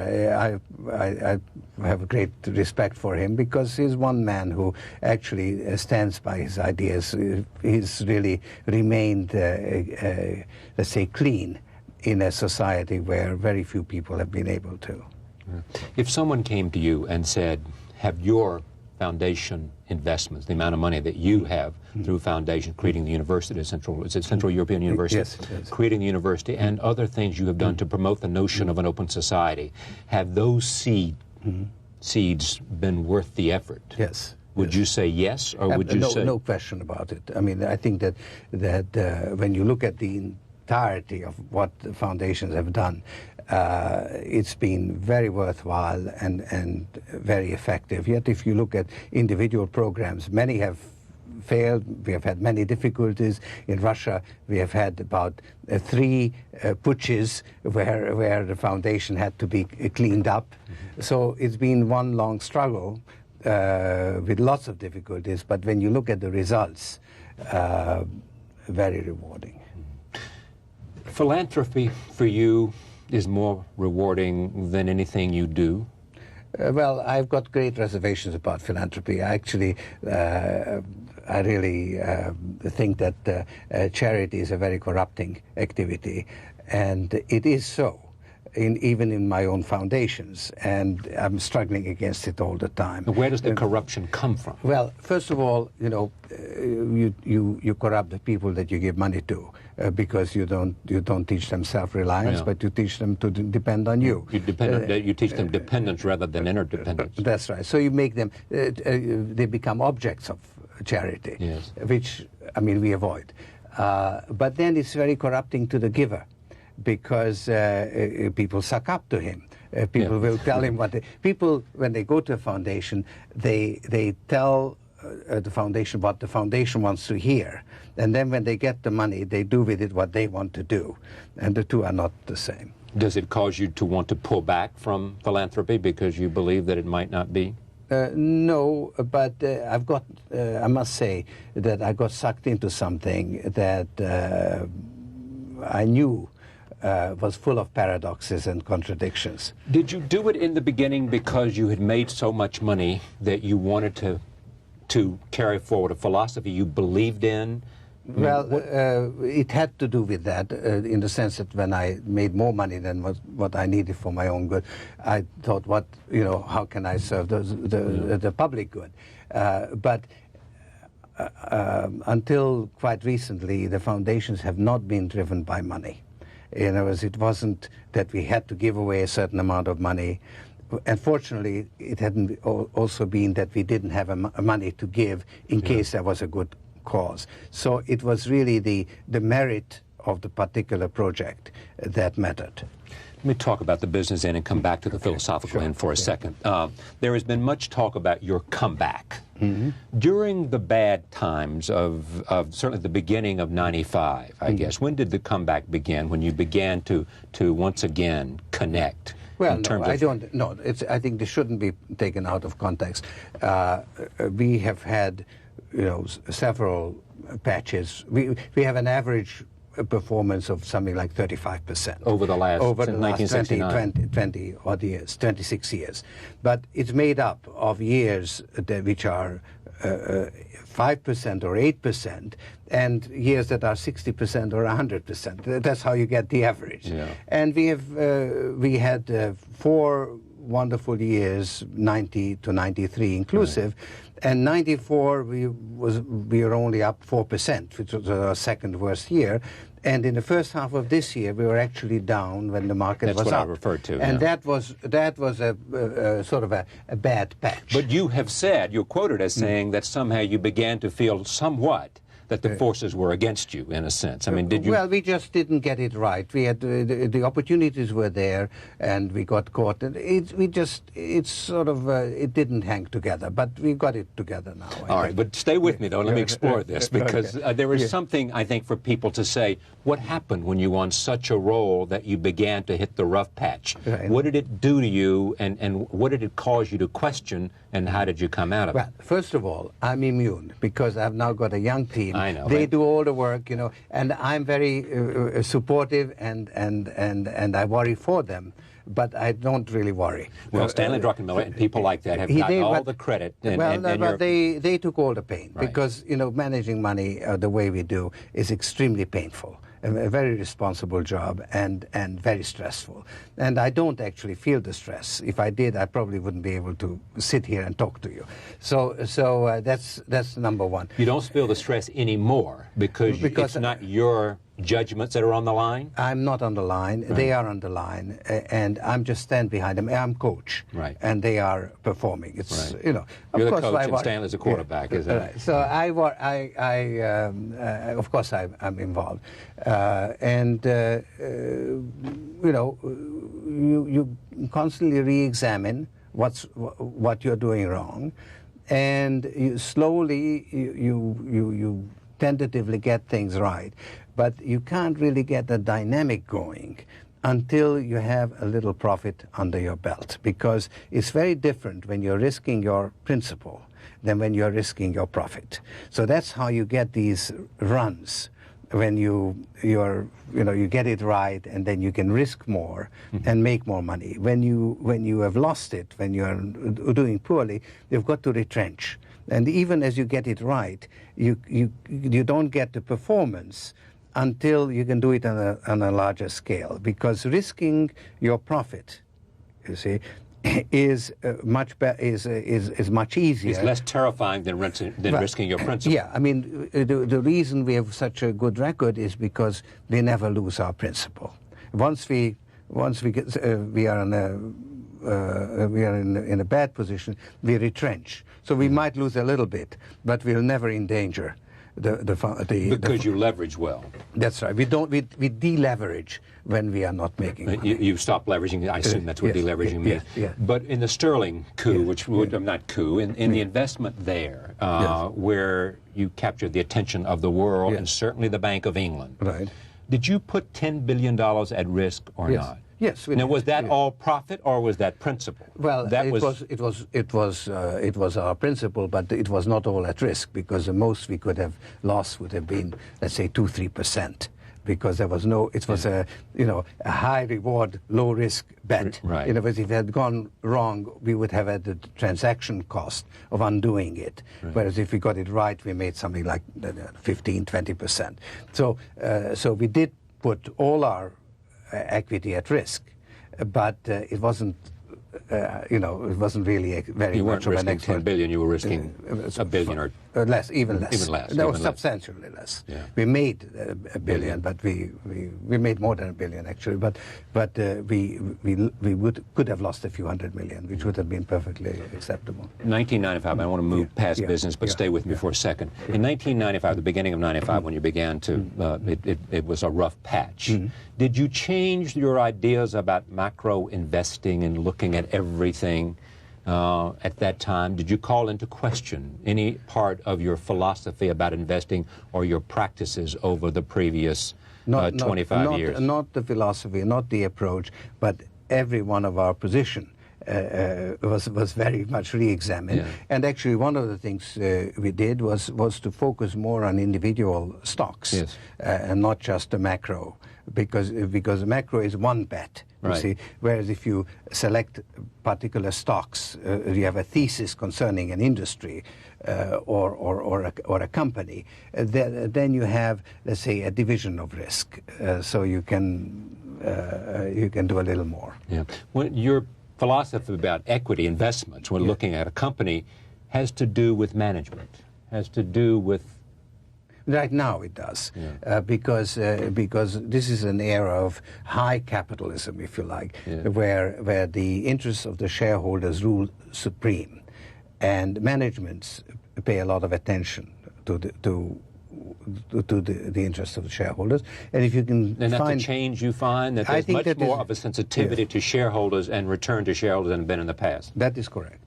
I have great respect for him, because he's one man who actually stands by his ideas. He's really remained, let's say, clean in a society where very few people have been able to. If someone came to you and said, have your foundation investments, the amount of money that you have through foundation, creating the university, Central European University? Yes. Creating the university and other things you have done to promote the notion of an open society, have those seeds been worth the effort? Yes. Would you say yes, or would you say... No question about it. I mean, I think that when you look at the entirety of what the foundations have done, it's been very worthwhile and very effective. Yet if you look at individual programs, many have failed. We have had many difficulties. In Russia, we have had about 3 putsches where the foundation had to be cleaned up. So it's been one long struggle with lots of difficulties, but when you look at the results, very rewarding. Philanthropy for you is more rewarding than anything you do? Well, I've got great reservations about philanthropy. Actually, I really think that charity is a very corrupting activity, and it is so, even in my own foundations, and I'm struggling against it all the time. Where does the corruption come from? Well, first of all, you know, you corrupt the people that you give money to, because you don't teach them self-reliance, but you teach them to depend on you. You teach them dependence rather than interdependence. That's right. So you make them, they become objects of charity, which, I mean, we avoid. But then it's very corrupting to the giver, because people suck up to him. People will tell him what people, when they go to a foundation, they tell the foundation what the foundation wants to hear. And then when they get the money, they do with it what they want to do. And the two are not the same. Does it cause you to want to pull back from philanthropy because you believe that it might not be? No, but I've got, I must say that I got sucked into something that I knew was full of paradoxes and contradictions. Did you do it in the beginning because you had made so much money that you wanted to carry forward a philosophy you believed in? Well, it had to do with that, in the sense that when I made more money than what I needed for my own good, I thought, how can I serve the public good? But until quite recently, the foundations have not been driven by money. In other words, it wasn't that we had to give away a certain amount of money. Unfortunately, it hadn't also been that we didn't have money to give in case there was a good cause. So it was really the merit of the particular project that mattered. Let me talk about the business end and come back to the philosophical end for a second. There has been much talk about your comeback. During the bad times of certainly the beginning of '95, I guess, when did the comeback begin, when you began to once again connect? Well, no, I don't. No, I think this shouldn't be taken out of context. We have had, several patches. We have an average performance of something like 35% over the last 20 odd years, 26 years. But it's made up of years which are 5% or 8%, and years that are 60% or 100%. That's how you get the average. Yeah. And we had 4 wonderful years, 90 to 93 inclusive, and 94 we were only up 4%, which was our second worst year. And in the first half of this year, we were actually down when the market was up. That's what I referred to. And that was a sort of a bad patch. But you have said, you're quoted as saying that somehow you began to feel somewhat that the forces were against you, in a sense. I mean, did you? Well, we just didn't get it right. We had the opportunities were there, and we got caught. And it didn't hang together, but we got it together now. All right, but stay with me though. Let me explore this, because there is something I think for people to say. What happened when you were on such a roll that you began to hit the rough patch? Right. What did it do to you, and what did it cause you to question, and how did you come out of it? Well, first of all, I'm immune because I've now got a young team. I know. They do all the work, and I'm very supportive, and I worry for them. But I don't really worry. Well, Stanley Druckenmiller and people like that have gotten all the credit. But they took all the pain, because managing money the way we do is extremely painful. A very responsible job and very stressful. And I don't actually feel the stress. If I did, I probably wouldn't be able to sit here and talk to you. So that's number one. You don't feel the stress anymore because it's not your judgments that are on the line? I'm not on the line. Right. They are on the line, and I'm just stand behind them. I'm coach, right? And they are performing. It's right. Of You're course the coach and Stanley's the quarterback, isn't it? Right. So of course I'm involved, you constantly re-examine what you're doing wrong, and you slowly you tentatively get things right. But you can't really get a dynamic going until you have a little profit under your belt, because it's very different when you're risking your principal than when you're risking your profit. So that's how you get these runs, when you get it right, and then you can risk more and make more money. When you have lost it, when you're doing poorly, you've got to retrench. And even as you get it right, you don't get the performance until you can do it on a larger scale, because risking your profit, you see, is much easier. It's less terrifying than risking your principal. Yeah, I mean, the reason we have such a good record is because we never lose our principal. Once we are in a bad position, we retrench. So we might lose a little bit, but we're never in danger. Because you leverage well. That's right. We deleverage when we are not making money. You stop leveraging. I assume that's what deleveraging means. Yeah. But in the sterling coup, which would not coup, in the investment there, where you captured the attention of the world and certainly the Bank of England. Right. Did you put $10 billion at risk or not? Yes. Now, was that all profit or was that principal? Well, it was our principal, but it was not all at risk, because the most we could have lost would have been, let's say, 2-3%, because there was no. It was a high reward, low risk bet. Right. In other words, if it had gone wrong, we would have had the transaction cost of undoing it. Right. Whereas if we got it right, we made something like 15-20%. So we did put all our equity at risk, but it wasn't, it wasn't really very much of an risking 10 billion. You were risking a billion or less, even less. Even less. No, even substantially less. Yeah. We made a billion, but we made more than a billion actually. But we could have lost a few hundred million, which would have been perfectly acceptable. 1995. I want to move past business, but stay with me for a second. In 1995, the beginning of '95, when you began to, it was a rough patch. Did you change your ideas about macro investing and looking at everything at that time? Did you call into question any part of your philosophy about investing or your practices over the previous 25 years? Not the philosophy, not the approach, but every one of our position was very much re-examined. Yeah. And actually one of the things we did was to focus more on individual stocks, and not just the macro, because the macro is one bet. You see, whereas if you select particular stocks, you have a thesis concerning an industry or a company, then you have, let's say, a division of risk, so you can do a little more. Yeah. When your philosophy about equity investments when looking at a company has to do with management, has to do with. Right now it does, because this is an era of high capitalism, if you like, where the interests of the shareholders rule supreme, and managements pay a lot of attention to the interests of the shareholders. And if you can and that's the change you find, that there's much more of a sensitivity to shareholders and return to shareholders than been in the past. That is correct.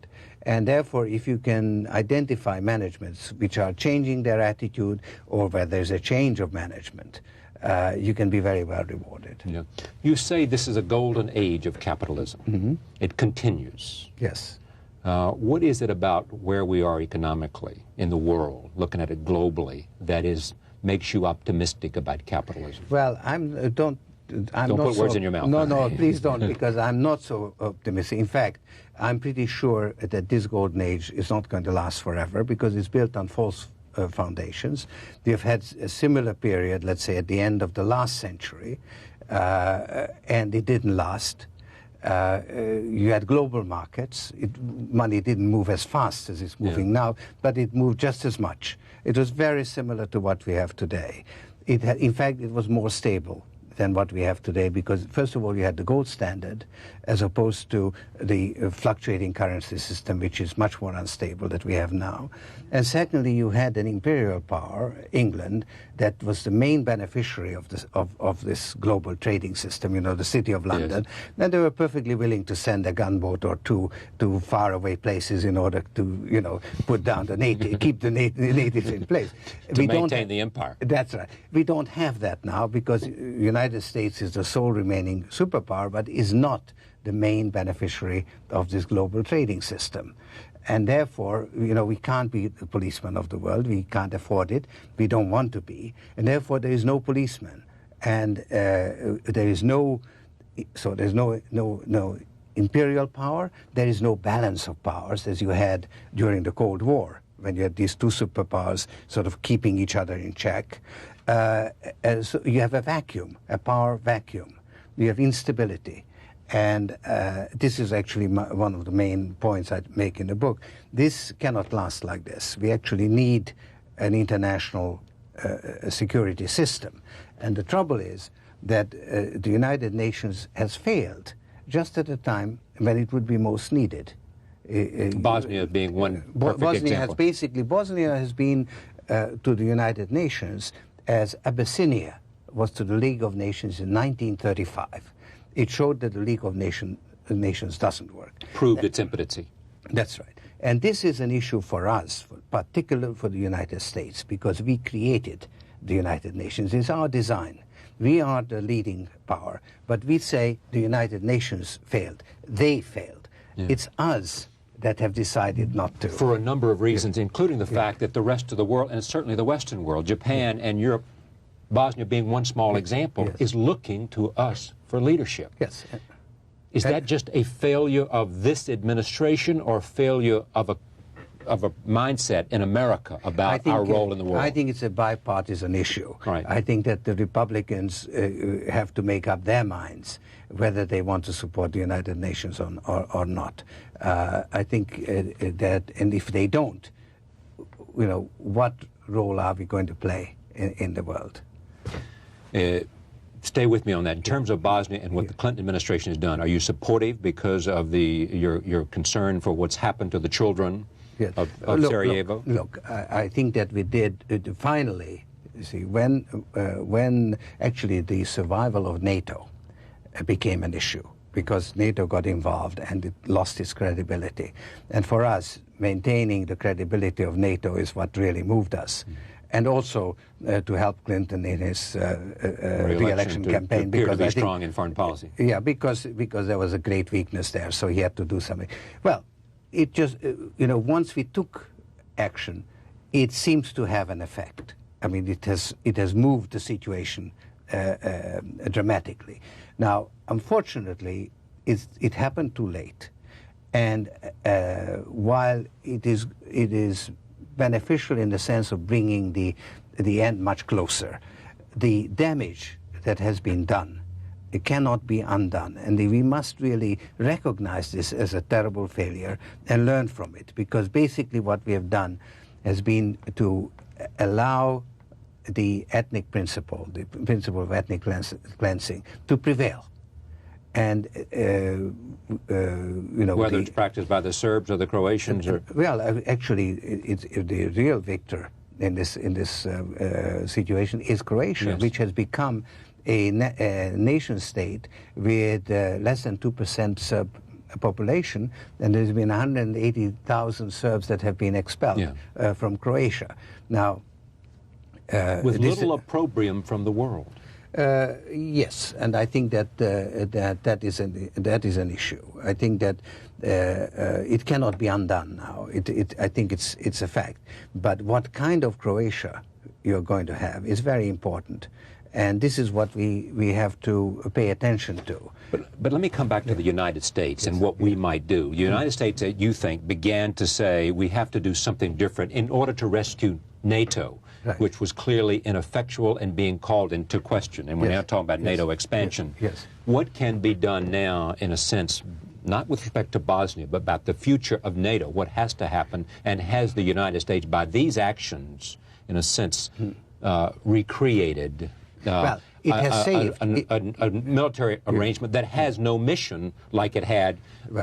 And therefore, if you can identify managements which are changing their attitude, or where there's a change of management, you can be very well rewarded. Yeah. You say this is a golden age of capitalism. It continues. Yes. What is it about where we are economically in the world, looking at it globally, that makes you optimistic about capitalism? Well, don't put words in your mouth. No, please don't, because I'm not so optimistic. In fact, I'm pretty sure that this golden age is not going to last forever, because it's built on false foundations. We've had a similar period, let's say, at the end of the last century, and it didn't last. You had global markets. Money didn't move as fast as it's moving now, but it moved just as much. It was very similar to what we have today. In fact, it was more stable than what we have today, because first of all, you had the gold standard as opposed to the fluctuating currency system, which is much more unstable that we have now. And secondly, you had an imperial power, England, that was the main beneficiary of this global trading system, the City of London. And they were perfectly willing to send a gunboat or two to faraway places in order to, put down the native, keep the natives in place. To maintain the empire. That's right. We don't have that now, because the United States is the sole remaining superpower, but is not the main beneficiary of this global trading system. And therefore, we can't be the policeman of the world. We can't afford it. We don't want to be. And therefore, there is no policeman. And there's no imperial power. There is no balance of powers as you had during the Cold War, when you had these two superpowers sort of keeping each other in check. So you have a vacuum, a power vacuum. You have instability. And this is actually one of the main points I make in the book. This cannot last like this. We actually need an international security system. And the trouble is that the United Nations has failed just at a time when it would be most needed. Bosnia being one perfect example. Bosnia has been to the United Nations as Abyssinia was to the League of Nations in 1935. It showed that the League of Nations doesn't work. Proved its impotency. That's right. And this is an issue for us, particularly for the United States, because we created the United Nations. It's our design. We are the leading power, but we say the United Nations failed. They failed. Yeah. It's us that have decided not to. For a number of reasons, including the fact that the rest of the world, and certainly the Western world, Japan and Europe, Bosnia being one small example, is looking to us for leadership. Yes. Is that just a failure of this administration or failure of a mindset in America about our role in the world? I think it's a bipartisan issue. Right. I think that the Republicans have to make up their minds whether they want to support the United Nations or not. I think that, and if they don't, what role are we going to play in the world? Stay with me on that. In terms of Bosnia and what the Clinton administration has done, are you supportive because of your concern for what's happened to the children of Sarajevo? Look, I think that we did finally. You see, when actually the survival of NATO became an issue, because NATO got involved and it lost its credibility, and for us, maintaining the credibility of NATO is what really moved us. And also to help Clinton in his re-election campaign, because I think strong in foreign policy. Yeah, because there was a great weakness there, so he had to do something. Well, it just once we took action, it seems to have an effect. I mean, it has moved the situation dramatically. Now, unfortunately, it happened too late, and while it is beneficial in the sense of bringing the end much closer, the damage that has been done, it cannot be undone, and we must really recognize this as a terrible failure and learn from it, because basically what we have done has been to allow the ethnic principle, the principle of ethnic cleansing, to prevail. And whether it's practiced by the Serbs or the Croatians, or well, actually, the real victor in this situation is Croatia, which has become a nation state with less than 2% Serb population, and there's been 180,000 Serbs that have been expelled from Croatia. Now, with little opprobrium from the world. Yes, and I think that that is an issue. I think that it cannot be undone now. I think it's a fact. But what kind of Croatia you're going to have is very important, and this is what we have to pay attention to. But let me come back to the United States and what we might do. The United States, you think, began to say we have to do something different in order to rescue NATO. Right. Which was clearly ineffectual and being called into question. And we're now talking about NATO expansion. Yes. What can be done now, in a sense, not with respect to Bosnia, but about the future of NATO? What has to happen? And has the United States, by these actions, in a sense, recreated well, it has saved a military arrangement that has no mission like it had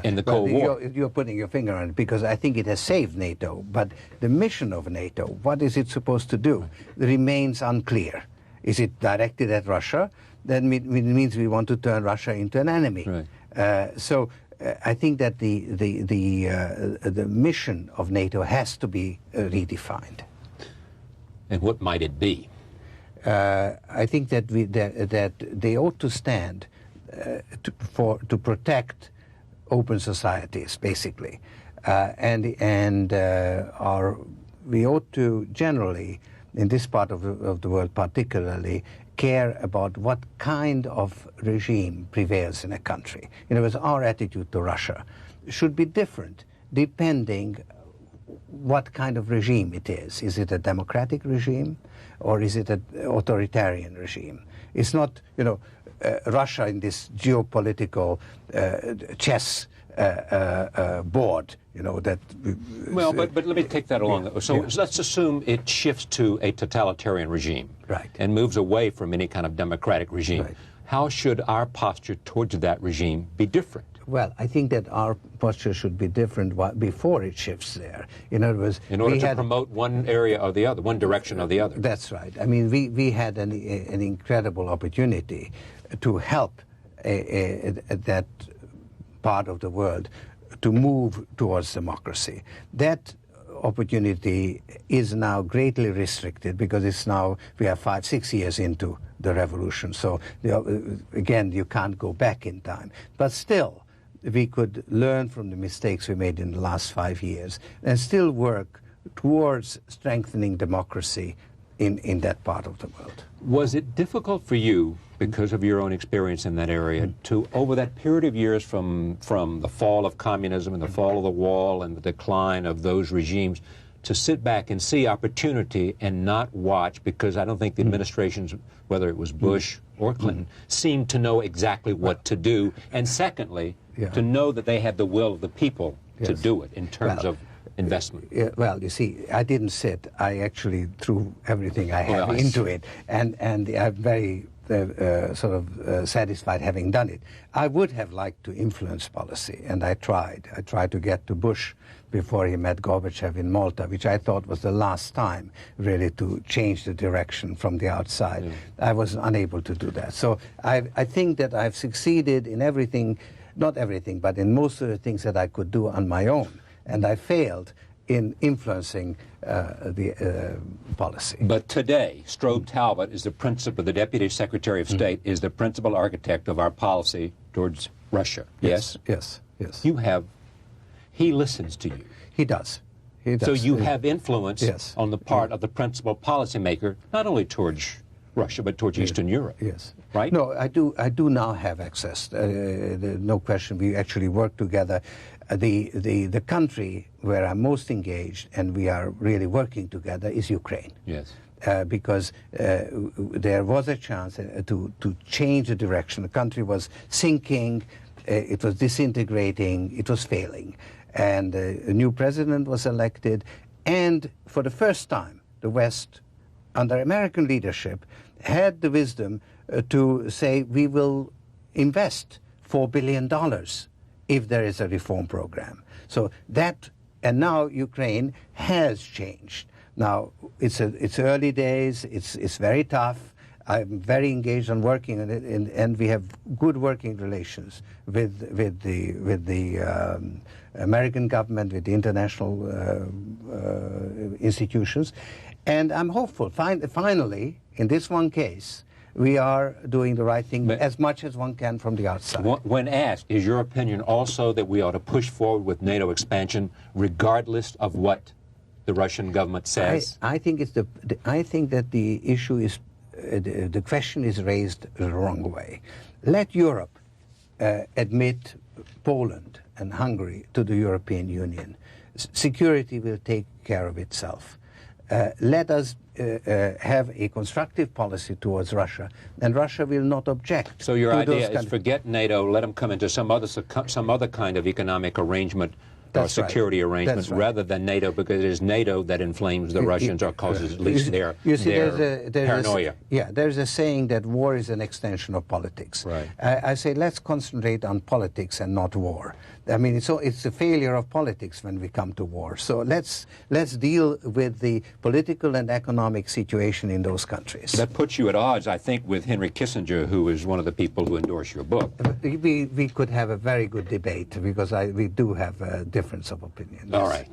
in the Cold War? You're putting your finger on it, because I think it has saved NATO, but the mission of NATO, what is it supposed to do, remains unclear. Is it directed at Russia? That means we want to turn Russia into an enemy. Right. So I think that the mission of NATO has to be redefined. And what might it be? I think that that they ought to stand to protect open societies, basically, and we ought to generally, in this part of the world particularly, care about what kind of regime prevails in a country. In other words, our attitude to Russia should be different depending what kind of regime it is. Is it a democratic regime, or is it an authoritarian regime? It's not, Russia in this geopolitical chess board, that... Well, but let me take that along. So let's assume it shifts to a totalitarian regime. Right. And moves away from any kind of democratic regime. Right. How should our posture towards that regime be different? Well, I think that our posture should be different before it shifts there. In other words, in order to promote one area or the other, one direction or the other. That's right. I mean, we had an incredible opportunity to help that part of the world to move towards democracy. That opportunity is now greatly restricted because it's now, we are 5-6 years into the revolution. So again, you can't go back in time. But still, we could learn from the mistakes we made in the last 5 years and still work towards strengthening democracy in that part of the world. Was it difficult for you, because of your own experience in that area, to, over that period of years from the fall of communism and the fall of the wall and the decline of those regimes, to sit back and see opportunity and not watch, because I don't think the administrations, whether it was Bush or Clinton, seemed to know exactly what to do, and secondly, to know that they had the will of the people to do it in terms of investment? Well, you see, I didn't sit. I actually threw everything I have into it, and I'm very satisfied having done it. I would have liked to influence policy, and I tried. I tried to get to Bush before he met Gorbachev in Malta, which I thought was the last time really to change the direction from the outside. I was unable to do that. So I think that I've succeeded in everything, not everything, but in most of the things that I could do on my own. And I failed in influencing the policy. But today, Strobe Talbot is the principal, the Deputy Secretary of State, is the principal architect of our policy towards Russia. Yes? Yes, yes. You have, he listens to you. He does. He does. So you have influence on the part of the principal policymaker, not only towards Russia, but towards Eastern Europe. Yes. Right? No, I do now have access. No question. We actually work together. The country where I'm most engaged and we are really working together is Ukraine. Yes. Because there was a chance to change the direction. The country was sinking, it was disintegrating, it was failing. And a new president was elected, and for the first time, the West, under American leadership, had the wisdom to say, we will invest $4 billion if there is a reform program. So that, and now Ukraine has changed. Now, it's early days, it's very tough. I'm very engaged on working on it, and we have good working relations with the American government, with the international institutions. And I'm hopeful, finally, in this one case, we are doing the right thing as much as one can from the outside. When asked, is your opinion also that we ought to push forward with NATO expansion regardless of what the Russian government says? I think that the issue is, the question is raised the wrong way. Let Europe admit Poland and Hungary to the European Union. Security will take care of itself. Let us have a constructive policy towards Russia, and Russia will not object. So your idea is forget NATO, let them come into some other kind of economic arrangement or security arrangement rather than NATO, because it is NATO that inflames the Russians or causes at least their paranoia. There's a saying that war is an extension of politics. Right. I say let's concentrate on politics and not war. I mean, it's a failure of politics when we come to war. So let's deal with the political and economic situation in those countries. That puts you at odds, I think, with Henry Kissinger, who is one of the people who endorse your book. We could have a very good debate, because we do have a difference of opinion. Yes. All right.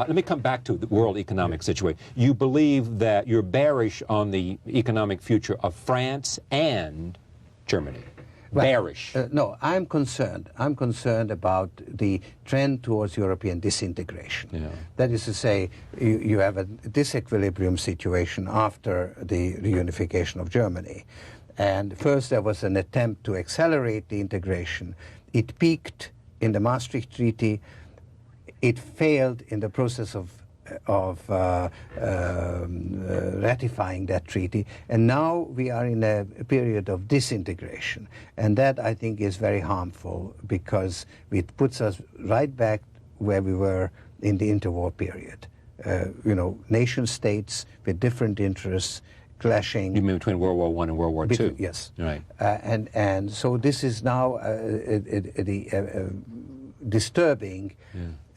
Let me come back to the world economic situation. You believe that you're bearish on the economic future of France and Germany. Bearish. No, I'm concerned. I'm concerned about the trend towards European disintegration. Yeah. That is to say, you have a disequilibrium situation after the reunification of Germany. And first there was an attempt to accelerate the integration. It peaked in the Maastricht Treaty. It failed in the process of ratifying that treaty, and now we are in a period of disintegration, and that I think is very harmful, because it puts us right back where we were in the interwar period. Nation states with different interests clashing. You mean between World War I and World War II? Yes. Right. And so this is now disturbing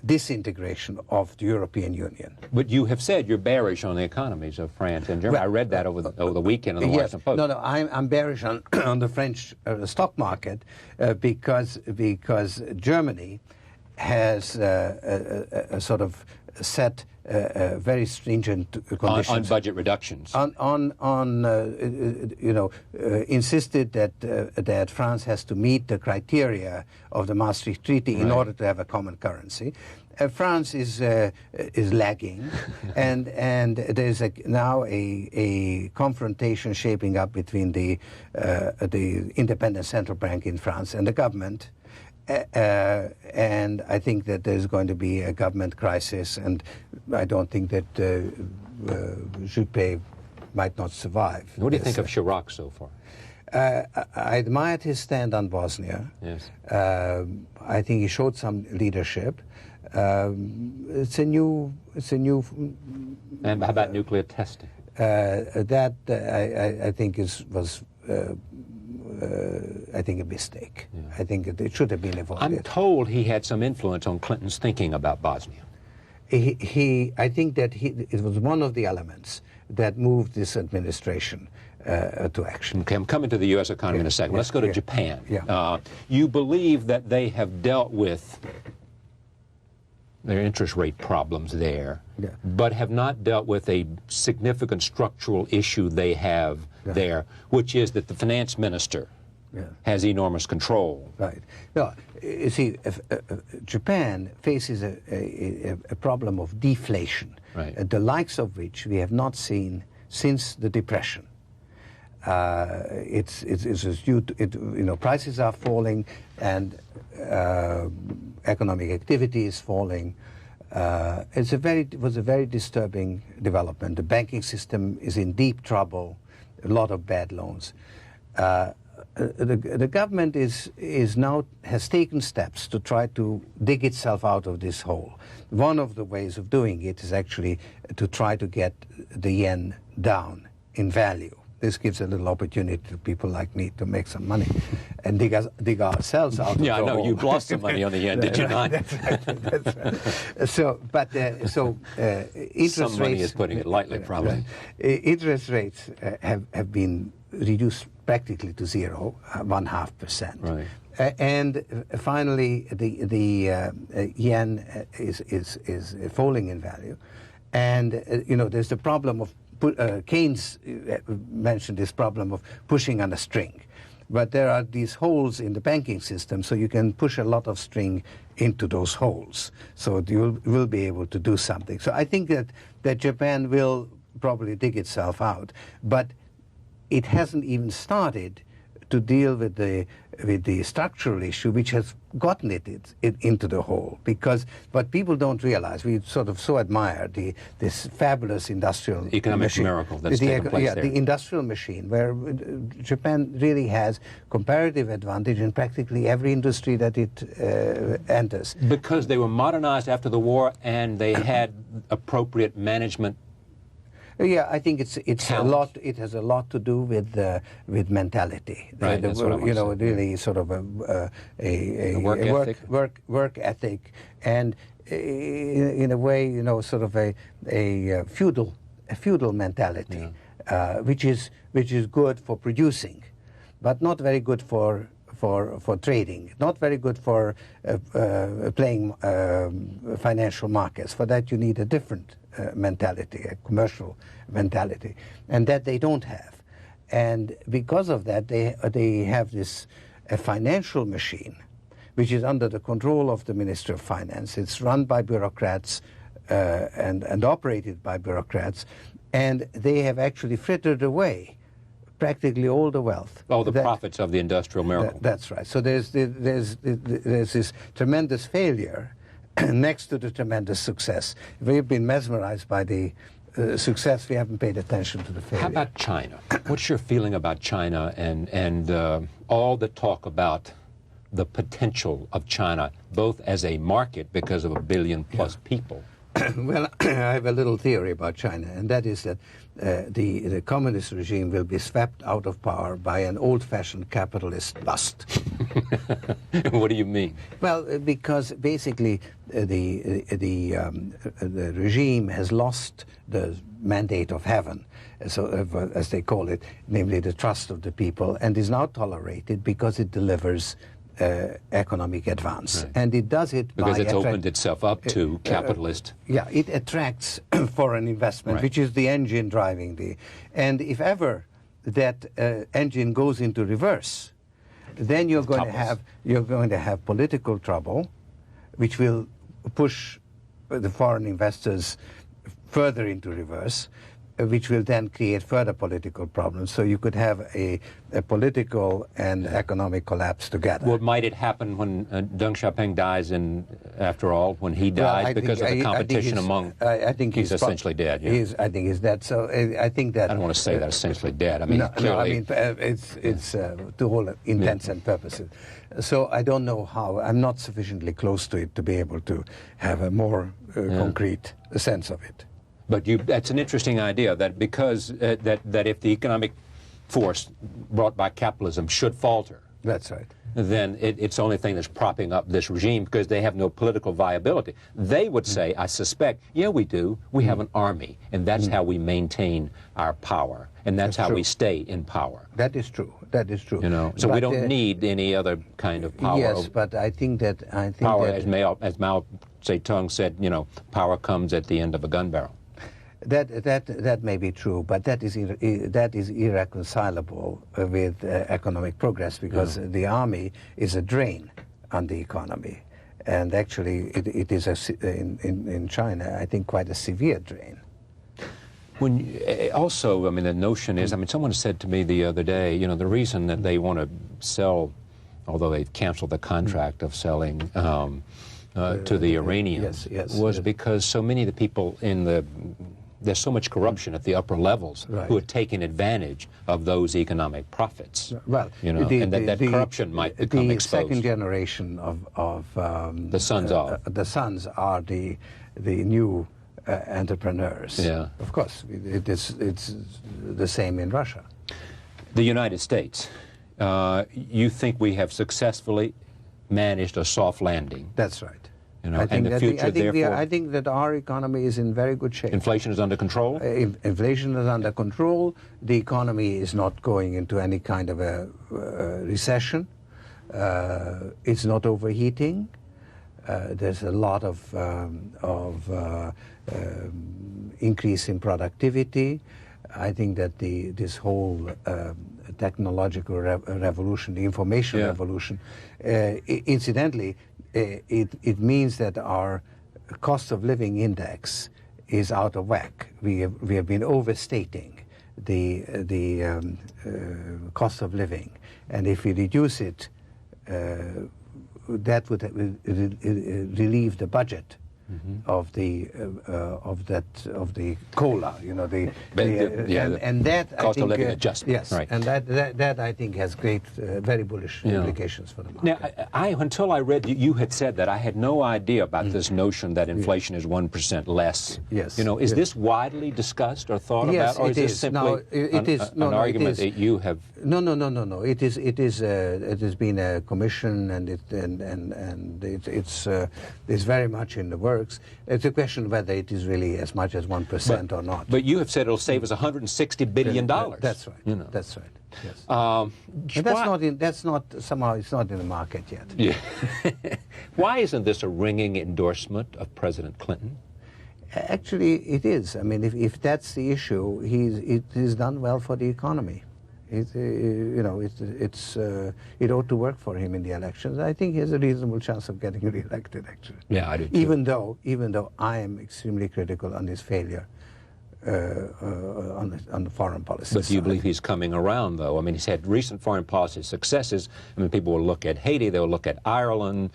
disintegration of the European Union. But you have said you're bearish on the economies of France and Germany. I read that over the weekend in the Washington Post. No, I'm bearish on the French stock market because Germany has a sort of set very stringent conditions on budget reductions. Insisted that France has to meet the criteria of the Maastricht Treaty in order to have a common currency. France is lagging, and there's now a confrontation shaping up between the independent central bank in France and the government. And I think that there's going to be a government crisis, and I don't think that Juppé might not survive. What do you think of Chirac so far? I admired his stand on Bosnia. Yes. I think he showed some leadership. It's a new. And how about nuclear testing? That I think was. I think a mistake. Yeah. I think it should have been avoided. I'm told he had some influence on Clinton's thinking about Bosnia. I think that it was one of the elements that moved this administration to action. Okay, I'm coming to the U.S. economy in a second. Let's go to Japan. Yeah. You believe that they have dealt with their interest rate problems there, but have not dealt with a significant structural issue they have there, which is that the finance minister has enormous control. Right. No, you see, Japan faces a problem of deflation, the likes of which we have not seen since the Depression. It's due to, prices are falling and economic activity is falling. It was a very disturbing development. The banking system is in deep trouble, a lot of bad loans. The government has taken steps to try to dig itself out of this hole. One of the ways of doing it is actually to try to get the yen down in value. This gives a little opportunity to people like me to make some money and dig ourselves out of the hole. Yeah, I know. You've lost some money on the yen, did you not? That's right. So interest some money rates, is putting it lightly, probably. Interest rates have been reduced practically to 0.5%. Right. And finally, the yen is falling in value, and there's the problem of Keynes mentioned this problem of pushing on a string, but there are these holes in the banking system, so you can push a lot of string into those holes, so you will be able to do something. So I think that Japan will probably dig itself out, but it hasn't even started to deal with the structural issue which has gotten it into the hole. Because what people don't realize, we sort of so admire this fabulous industrial economic machine. miracle that's taken place there. The industrial machine, where Japan really has comparative advantage in practically every industry that it enters. Because they were modernized after the war and they had appropriate management. Yeah, I think it's a lot. It has a lot to do with mentality. Right, that's what I want to say. Really sort of a work ethic, and in a way, sort of a feudal mentality, which is good for producing, but not very good for trading, not very good for playing financial markets. For that, you need a different mentality, a commercial mentality, and that they don't have. And because of that, they have this financial machine, which is under the control of the Minister of Finance. It's run by bureaucrats and operated by bureaucrats, and they have actually frittered away practically all the wealth. Oh, the profits of the industrial miracle. That's right. So there's this tremendous failure next to the tremendous success. We've been mesmerized by the success. We haven't paid attention to the failure. How about China? What's your feeling about China and all the talk about the potential of China, both as a market because of 1 billion plus people, Well, I have a little theory about China, and that is that the communist regime will be swept out of power by an old-fashioned capitalist bust. What do you mean? Well, because basically the regime has lost the mandate of heaven, so as they call it, namely the trust of the people, and is now tolerated because it delivers economic advance. Right. And it does it because by it's opened itself up to capitalist. Yeah, it attracts foreign investment, Right. which is the engine driving the. And if ever that engine goes into reverse, then you're going to have political trouble, which will push the foreign investors further into reverse, which will then create further political problems. So you could have a political and economic collapse together. Well, might it happen when Deng Xiaoping dies, after all, when he dies, because of the competition among... I think he's essentially dead. Yeah. I think he's dead. So I think that... I don't want to say that essentially dead. I mean, no, clearly... no, I mean, it's to all intents and purposes. So I don't know how. I'm not sufficiently close to it to be able to have a more concrete sense of it. But that's an interesting idea, that because that if the economic force brought by capitalism should falter, that's right, then it's the only thing that's propping up this regime, because they have no political viability. They would say, I suspect, yeah, we do. We have an army, and that's how we maintain our power, and that's how we stay in power. That is true. That is true. You know, so we don't need any other kind of power. Yes, but I think that power, as Mao Zedong said, you know, power comes at the end of a gun barrel. That may be true, but that is irreconcilable with economic progress, because the army is a drain on the economy, and actually it is in China, I think, quite a severe drain. When also, I mean, the notion is, I mean, someone said to me the other day, you know, the reason that they want to sell, although they've canceled the contract of selling to the Iranians, was because so many of the people there's so much corruption at the upper levels who are taking advantage of those economic profits. Well, you know, and that corruption might become exposed. The second generation of the sons are the new entrepreneurs. Yeah, of course, it's the same in Russia. The United States. You think we have successfully managed a soft landing? That's right. You know, and the future, therefore... I think that our economy is in very good shape. Inflation is under control? Inflation is under control. The economy is not going into any kind of a recession. It's not overheating. There's a lot of increase in productivity. I think that this whole technological revolution, the information revolution, incidentally, it means that our cost of living index is out of whack. We have been overstating the cost of living, and if we reduce it, that would relieve the budget of the COLA, you know, and that cost I think, of living adjustment. Yes, right. and that I think has great, very bullish implications for the market. Now, until I read you had said that, I had no idea about this notion that inflation is 1% less. Yes. You know, is this widely discussed or thought about, or is this simply an argument that you have? No. It is. It has been a commission, and it's very much in the works. It's a question whether it is really as much as 1% or not. But you have said it'll save us $160 billion. That's right. You know. That's right. Yes. That's not somehow. It's not in the market yet. Yeah. Why isn't this a ringing endorsement of President Clinton? Actually, it is. I mean, if that's the issue, he's done well for the economy. It ought to work for him in the elections. I think he has a reasonable chance of getting re-elected, actually. Yeah, I do too. Even though I am extremely critical on his failure on the foreign policy But do you side. believe he's coming around, though? I mean, he's had recent foreign policy successes. I mean, people will look at Haiti, they'll look at Ireland,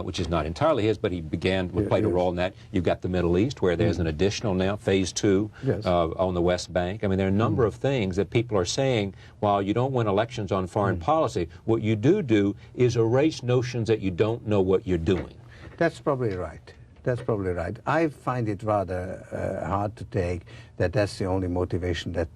which is not entirely his, but he played a role in that. You've got the Middle East, where there's an additional now, phase 2, on the West Bank. I mean, there are a number of things that people are saying, while you don't win elections on foreign policy, what you do is erase notions that you don't know what you're doing. That's probably right. That's probably right. I find it rather hard to take that that's the only motivation that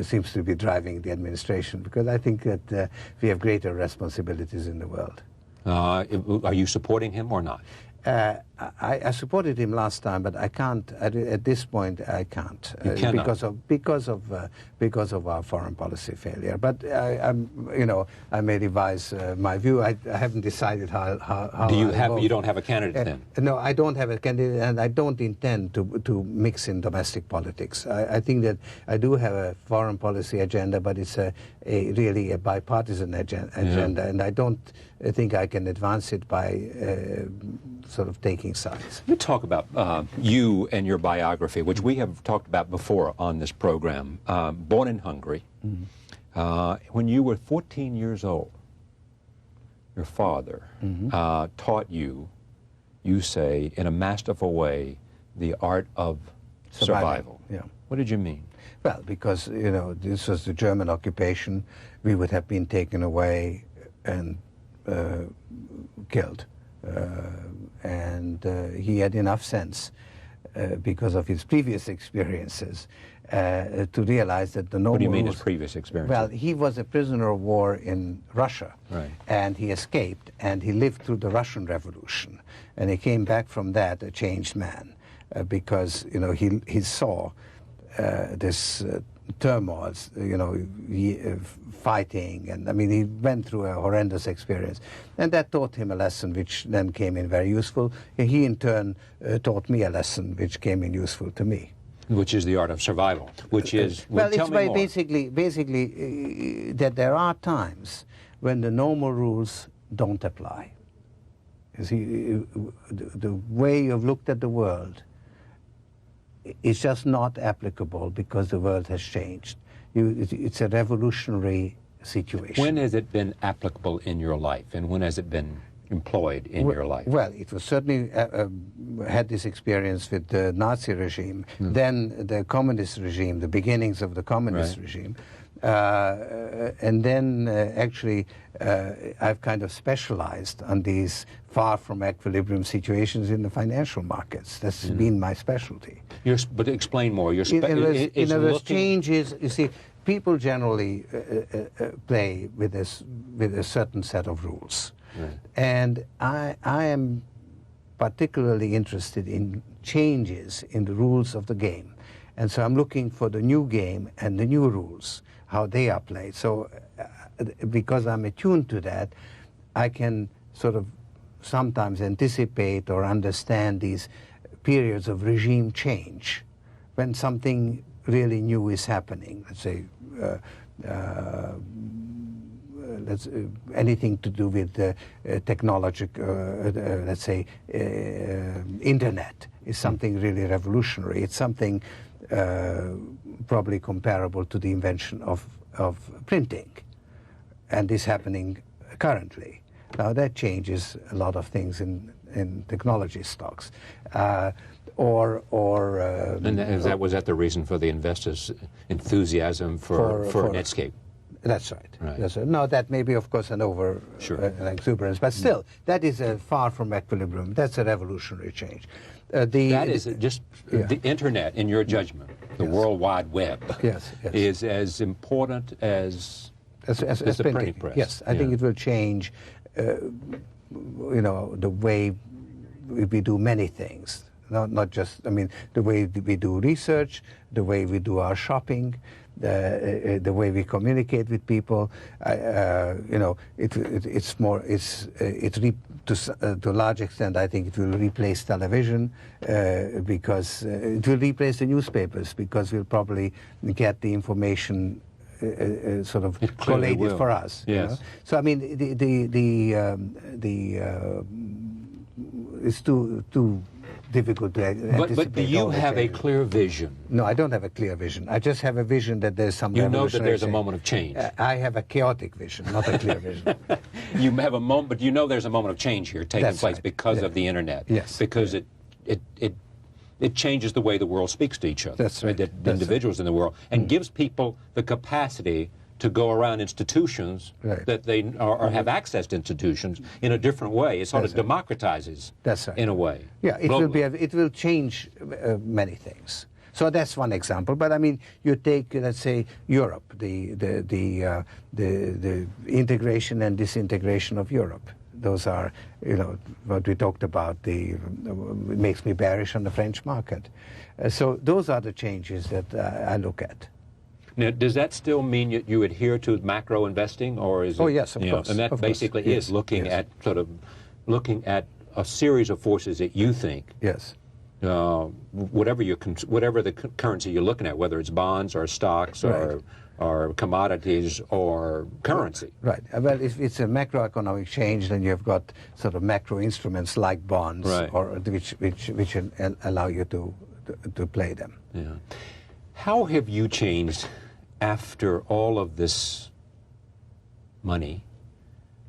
seems to be driving the administration, because I think that we have greater responsibilities in the world. Are you supporting him or not? I supported him last time, but I can't at this point. I can't because of our foreign policy failure. But I may revise my view. I haven't decided how. You don't have a candidate then? No, I don't have a candidate, and I don't intend to mix in domestic politics. I think that I do have a foreign policy agenda, but it's really a bipartisan agenda, and I don't think I can advance it by sort of taking sides. Let me talk about you and your biography, which we have talked about before on this program. Born in Hungary. When you were 14 years old, your father taught you, you say, in a masterful way, the art of survival. Yeah. What did you mean? Well, because, this was the German occupation. We would have been taken away and killed. And he had enough sense, because of his previous experiences, to realize that the normal... What do you mean his previous experiences? Well, he was a prisoner of war in Russia, right. And he escaped, and he lived through the Russian Revolution, and he came back from that a changed man, because he saw this turmoil, fighting, and I mean he went through a horrendous experience, and that taught him a lesson which then came in very useful. He in turn taught me a lesson which came in useful to me. Which is the art of survival, which is... Well, it's basically that there are times when the normal rules don't apply. You see, the way you've looked at the world is just not applicable because the world has changed. It's a revolutionary situation. When has it been applicable in your life, and when has it been employed in your life? Well, it was certainly had this experience with the Nazi regime, then the communist regime, the beginnings of the communist regime, and then actually I've kind of specialized on these far from equilibrium situations in the financial markets. That's been my specialty. But explain more. In other words, changes, you see, people generally play with a certain set of rules. Right. And I am particularly interested in changes in the rules of the game. And so I'm looking for the new game and the new rules, how they are played. So because I'm attuned to that, I can sort of sometimes anticipate or understand these periods of regime change when something really new is happening. Let's say anything to do with technology, let's say internet is something really revolutionary. It's something probably comparable to the invention of printing, and is happening currently. Now that changes a lot of things in technology stocks. And was that the reason for the investors' enthusiasm for Netscape? That's right. That's right. No, that may be, of course, an exuberance, but still, that is far from equilibrium. That's a revolutionary change. The internet, in your judgment, the World Wide Web, is as important as the printing press. Yes, I think it will change, the way we do many things. Not just, I mean, the way we do research, the way we do our shopping, the way we communicate with people. To a large extent, I think it will replace television because it will replace the newspapers, because we'll probably get the information sort of collated for us. Yes. So I mean, it's too difficult to anticipate. But do you have a clear vision? No, I don't have a clear vision. I just have a vision that there's some. You know that there's a moment of change. I have a chaotic vision, not a clear vision. You have a moment, but you know there's a moment of change here taking place because of the internet. Yes. Because it changes the way the world speaks to each other. That's right. The individuals in the world, and gives people the capacity to go around institutions, right. that they or have access to institutions in a different way. It sort of democratizes in a way. Yeah, it will change many things. So that's one example. But I mean, you take, let's say, Europe, the integration and disintegration of Europe. Those are, you know, what we talked about. It makes me bearish on the French market. So those are the changes that I look at. Now, does that still mean you adhere to macro investing, or is it? Oh yes, of course. And that basically is looking at looking at a series of forces that you think. Yes. Whatever the currency you're looking at, whether it's bonds or stocks or commodities or currency. Right. Well, if it's a macroeconomic change, then you've got sort of macro instruments like bonds, or which allow you to play them. Yeah. How have you changed after all of this money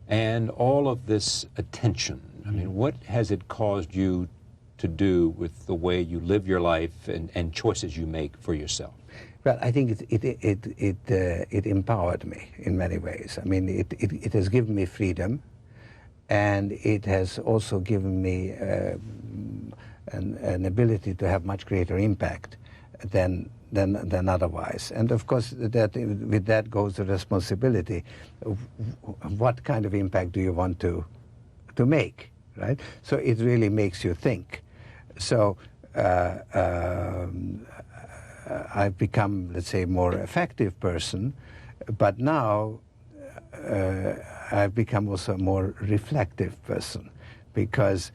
and all of this attention? I mean, what has it caused you to do with the way you live your life and choices you make for yourself? Well, I think it empowered me in many ways. I mean, it has given me freedom, and it has also given me an ability to have much greater impact than otherwise. And of course, with that goes the responsibility. What kind of impact do you want to make, right? So it really makes you think. So I've become, let's say, a more effective person, but now I've become also a more reflective person, because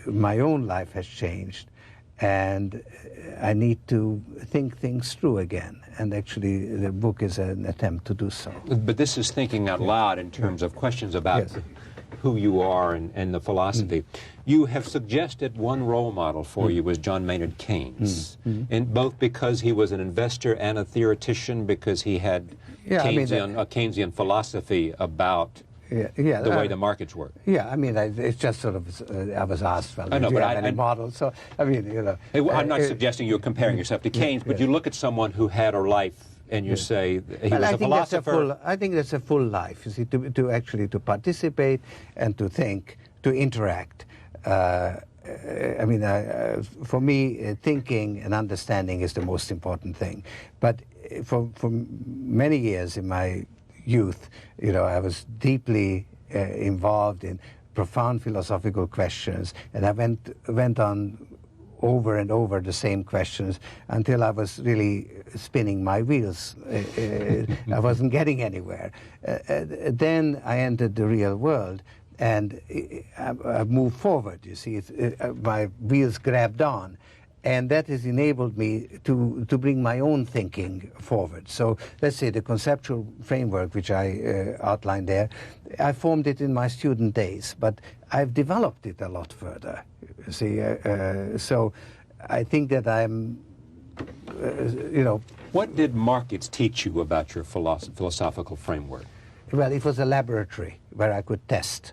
my own life has changed, and I need to think things through again. And actually, the book is an attempt to do so. But this is thinking out loud in terms of questions about who you are and the philosophy. You have suggested one role model for you was John Maynard Keynes, and both because he was an investor and a theoretician, because he had a Keynesian philosophy about the way the markets work. Yeah, I mean, it's just sort of, I was asked, well, I know, do you but have any models? So, I mean, you know. I'm not suggesting you're comparing yourself to Keynes, but you look at someone who had a life and you say he was a philosopher. I think that's a full life, you see, to actually to participate and to think, to interact. I mean, for me, thinking and understanding is the most important thing. But for many years in my youth, you know, I was deeply involved in profound philosophical questions, and I went on over and over the same questions until I was really spinning my wheels. I wasn't getting anywhere. Then I entered the real world, and I moved forward, you see. My wheels grabbed on, and that has enabled me to bring my own thinking forward. So let's say the conceptual framework which I outlined there, I formed it in my student days, but I've developed it a lot further, you see. So I think that I'm, you know. What did markets teach you about your philosophical framework? Well, it was a laboratory where I could test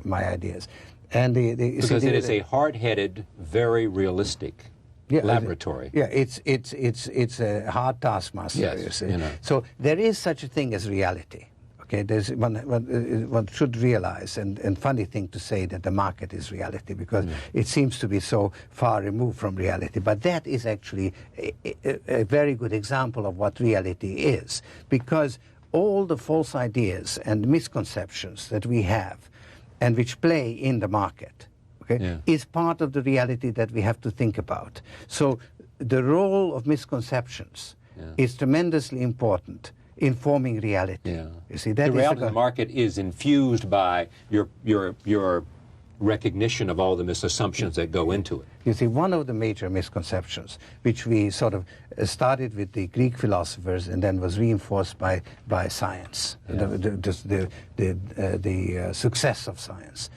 my ideas. And because it is a hard-headed, very realistic laboratory. Yeah, it's a hard taskmaster. Yes, you see. you know. So there is such a thing as reality. Okay, there's one should realize, and funny thing to say that the market is reality, because it seems to be so far removed from reality. But that is actually a very good example of what reality is, because all the false ideas and misconceptions that we have, and which play in the market, is part of the reality that we have to think about. So the role of misconceptions is tremendously important in forming reality. You see, that the reality of the market is infused by your recognition of all the misassumptions that go into it. You see, one of the major misconceptions, which we sort of started with the Greek philosophers and then was reinforced by science, the success of science,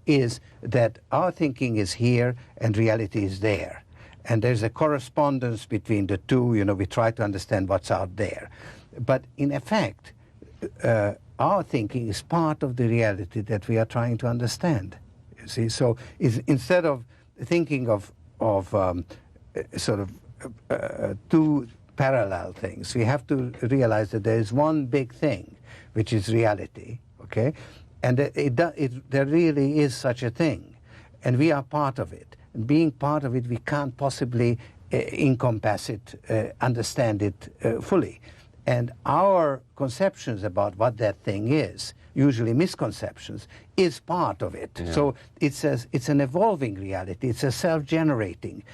is that our thinking is here and reality is there. And there's a correspondence between the two. You know, we try to understand what's out there. But in effect, our thinking is part of the reality that we are trying to understand. You see, so instead of thinking of sort of two parallel things. We have to realize that there is one big thing, which is reality, okay? And there really is such a thing, and we are part of it. And being part of it, we can't possibly encompass it, understand it fully. And our conceptions about what that thing is, usually misconceptions, is part of it. Yeah. So it's an evolving reality. It's a self-generating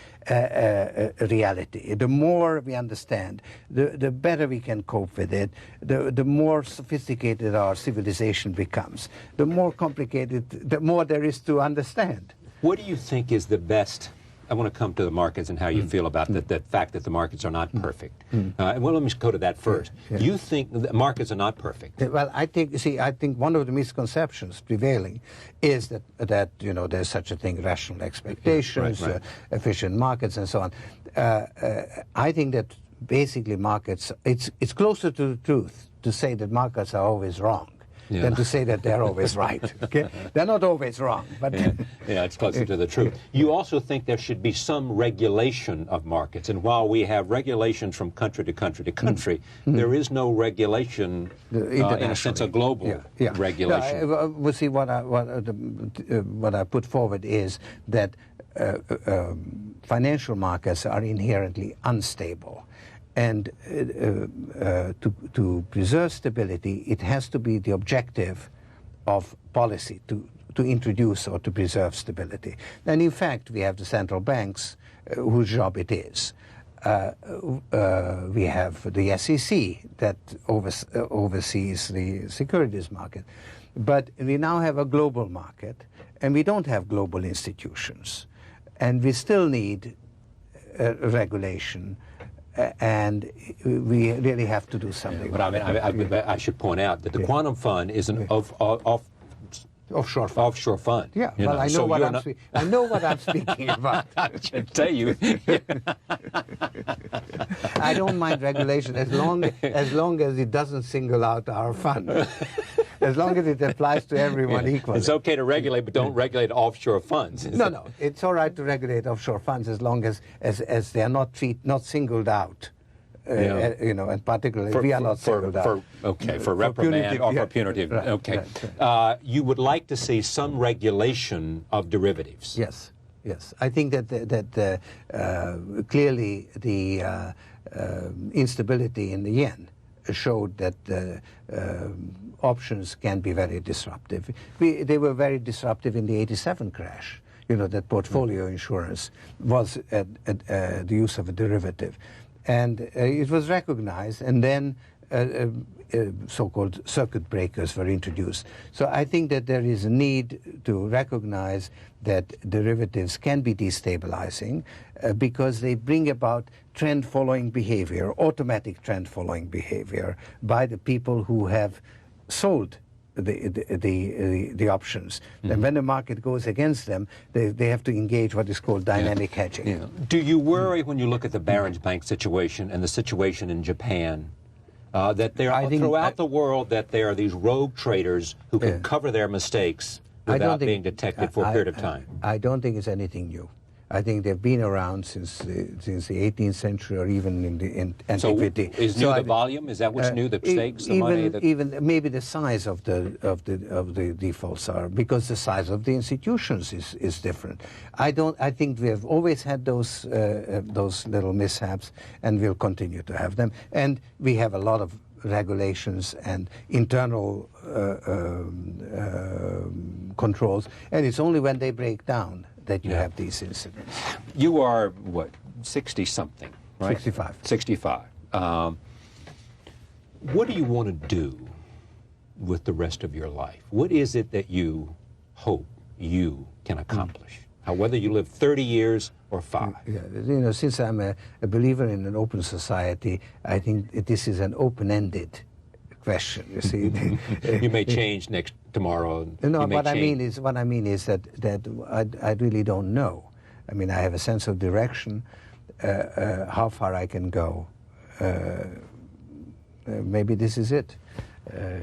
reality. The more we understand, the better we can cope with it, the more sophisticated our civilization becomes. The more complicated, the more there is to understand. What do you think is the best? I want to come to the markets and how you feel about the fact that the markets are not perfect. Well, let me go to that first. Yeah. You think the markets are not perfect? Well, I think one of the misconceptions prevailing is that you know, there's such a thing, rational expectations, right. Efficient markets, and so on. I think that basically markets, it's closer to the truth to say that markets are always wrong. Yeah. Than to say that they're always right. Okay? They're not always wrong. But yeah, it's closer to the truth. You also think there should be some regulation of markets. And while we have regulations from country to country to country, there is no regulation, in a sense, a global regulation. No, well, see, what I put forward is that financial markets are inherently unstable. And to preserve stability, it has to be the objective of policy to introduce or to preserve stability. And in fact, we have the central banks whose job it is. We have the SEC that oversees the securities market. But we now have a global market, and we don't have global institutions. And we still need regulation. And we really have to do something. But I should point out that the Quantum Fund is an offshore fund. Yeah, well, I know what I'm speaking about. I can tell you. I don't mind regulation as long as it doesn't single out our fund. As long as it applies to everyone equally. It's okay to regulate, but don't regulate offshore funds. No, it's all right to regulate offshore funds as long as they are not singled out. You know, and particularly we are not singled out. For reprimand or for punitive. Right, okay. Right. You would like to see some regulation of derivatives. Yes. I think that clearly the instability in the yen showed that options can be very disruptive. They were very disruptive in the '87 crash. You know, that portfolio insurance was the use of a derivative. And it was recognized, and then so-called circuit breakers were introduced. So I think that there is a need to recognize that derivatives can be destabilizing because they bring about trend-following behavior, automatic trend-following behavior by the people who have sold the options. And when the market goes against them, they have to engage what is called dynamic hedging. Yeah. Do you worry when you look at the Barron's Bank situation and the situation in Japan that there are throughout the world that there are these rogue traders who can cover their mistakes without being detected for a period of time? I don't think it's anything new. I think they've been around since the 18th century or even in antiquity. So is new the volume? Is that what's new? The stakes, the money? Even maybe the size of the defaults are, because the size of the institutions is different. I think we have always had those little mishaps, and we'll continue to have them. And we have a lot of regulations and internal controls, and it's only when they break down that you have these incidents. You are, what, 60-something, right? 65. 65. What do you want to do with the rest of your life? What is it that you hope you can accomplish? Whether you live 30 years or 5. Yeah, you know, since I'm a believer in an open society, I think this is an open-ended question. You see, you may change tomorrow. No, what I mean is that I really don't know. I mean, I have a sense of direction, how far I can go. Maybe this is it.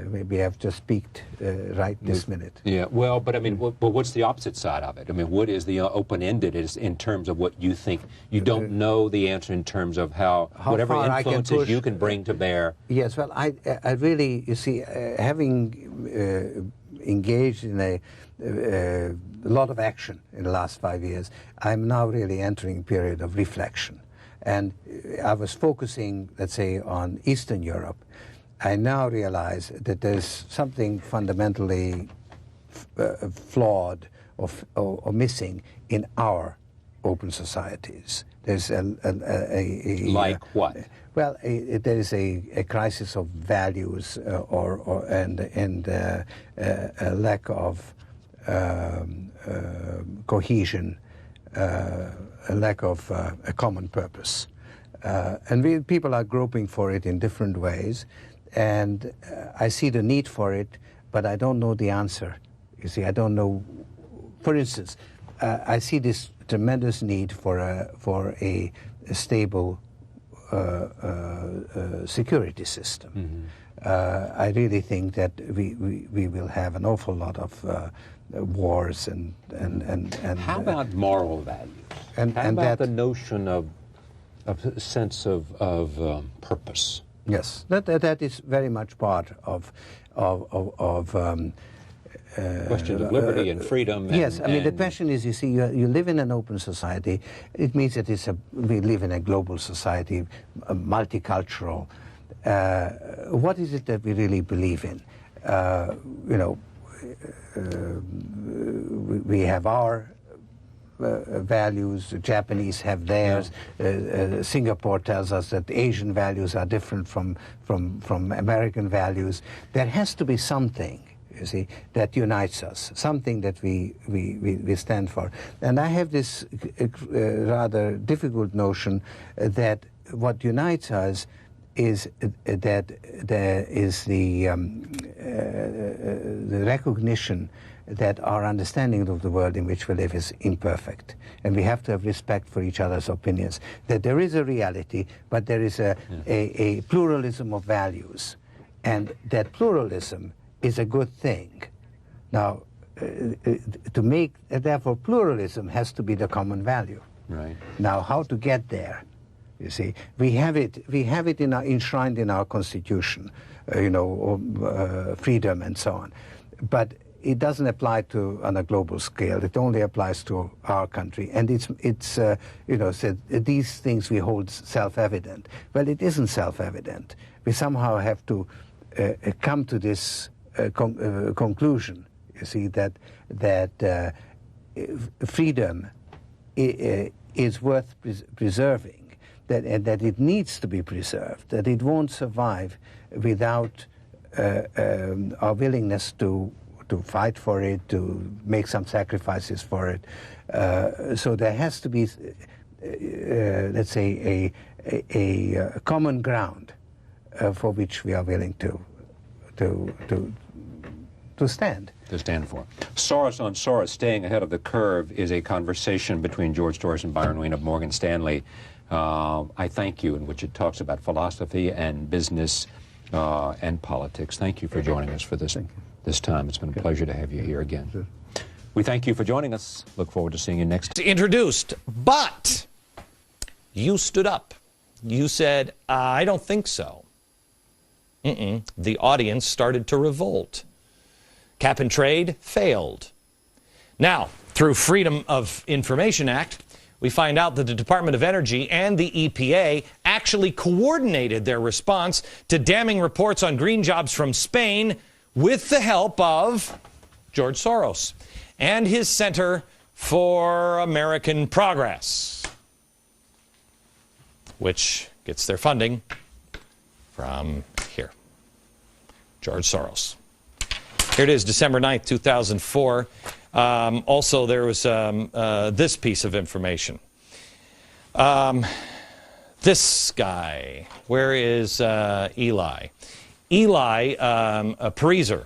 maybe I've just peaked right this minute. Yeah, well, but I mean, but what's the opposite side of it? I mean, what is the open-ended is in terms of what you think? You don't know the answer in terms of how whatever influences you can bring to bear. Yes, well, I really, you see, having engaged in a lot of action in the last 5 years, I'm now really entering a period of reflection. And I was focusing, let's say, on Eastern Europe. I now realize that there's something fundamentally flawed or missing in our open societies. There's like what? Well, there is a crisis of values and a lack of cohesion, a lack of a common purpose. And people are groping for it in different ways. And I see the need for it, but I don't know the answer. You see, I don't know. For instance, I see this tremendous need for a stable security system. Mm-hmm. I really think that we will have an awful lot of wars and how about moral values? How about the notion of a sense of purpose? Yes, that is very much part of questions of liberty and freedom. Yes, I mean the question is, you see, you live in an open society. It means that we live in a global society, multicultural. What is it that we really believe in? You know, we have our values, the Japanese have theirs. Singapore tells us that Asian values are different from American values. There has to be something, you see, that unites us, something that we stand for. And I have this rather difficult notion that what unites us is that there is the recognition that our understanding of the world in which we live is imperfect. And we have to have respect for each other's opinions. That there is a reality, but there is a pluralism of values. And that pluralism is a good thing. Now, therefore, pluralism has to be the common value. Right. Now, how to get there? You see, we have it enshrined in our Constitution, freedom and so on. But it doesn't apply on a global scale. It only applies to our country. And it's said these things we hold self-evident. Well, it isn't self-evident. We somehow have to come to this conclusion. You see that freedom is worth preserving. That it needs to be preserved. That it won't survive without our willingness to fight for it, to make some sacrifices for it. So there has to be, let's say, a common ground for which we are willing to stand. To stand for. Soros on Soros, staying ahead of the curve, is a conversation between George Soros and Byron Wien of Morgan Stanley. I thank you, in which it talks about philosophy and business and politics. Thank you for joining us for this time. It's been a pleasure to have you here again. We thank you for joining us. Look forward to seeing you next time. Introduced, but you stood up. You said, I don't think so. The audience started to revolt. Cap and trade failed. Now, through Freedom of Information Act, we find out that the Department of Energy and the EPA actually coordinated their response to damning reports on green jobs from Spain with the help of George Soros and his Center for American Progress, which gets their funding from here, George Soros. Here it is, December 9th, 2004. Also, there was this piece of information. This guy, where is Eli? Eli Pariser.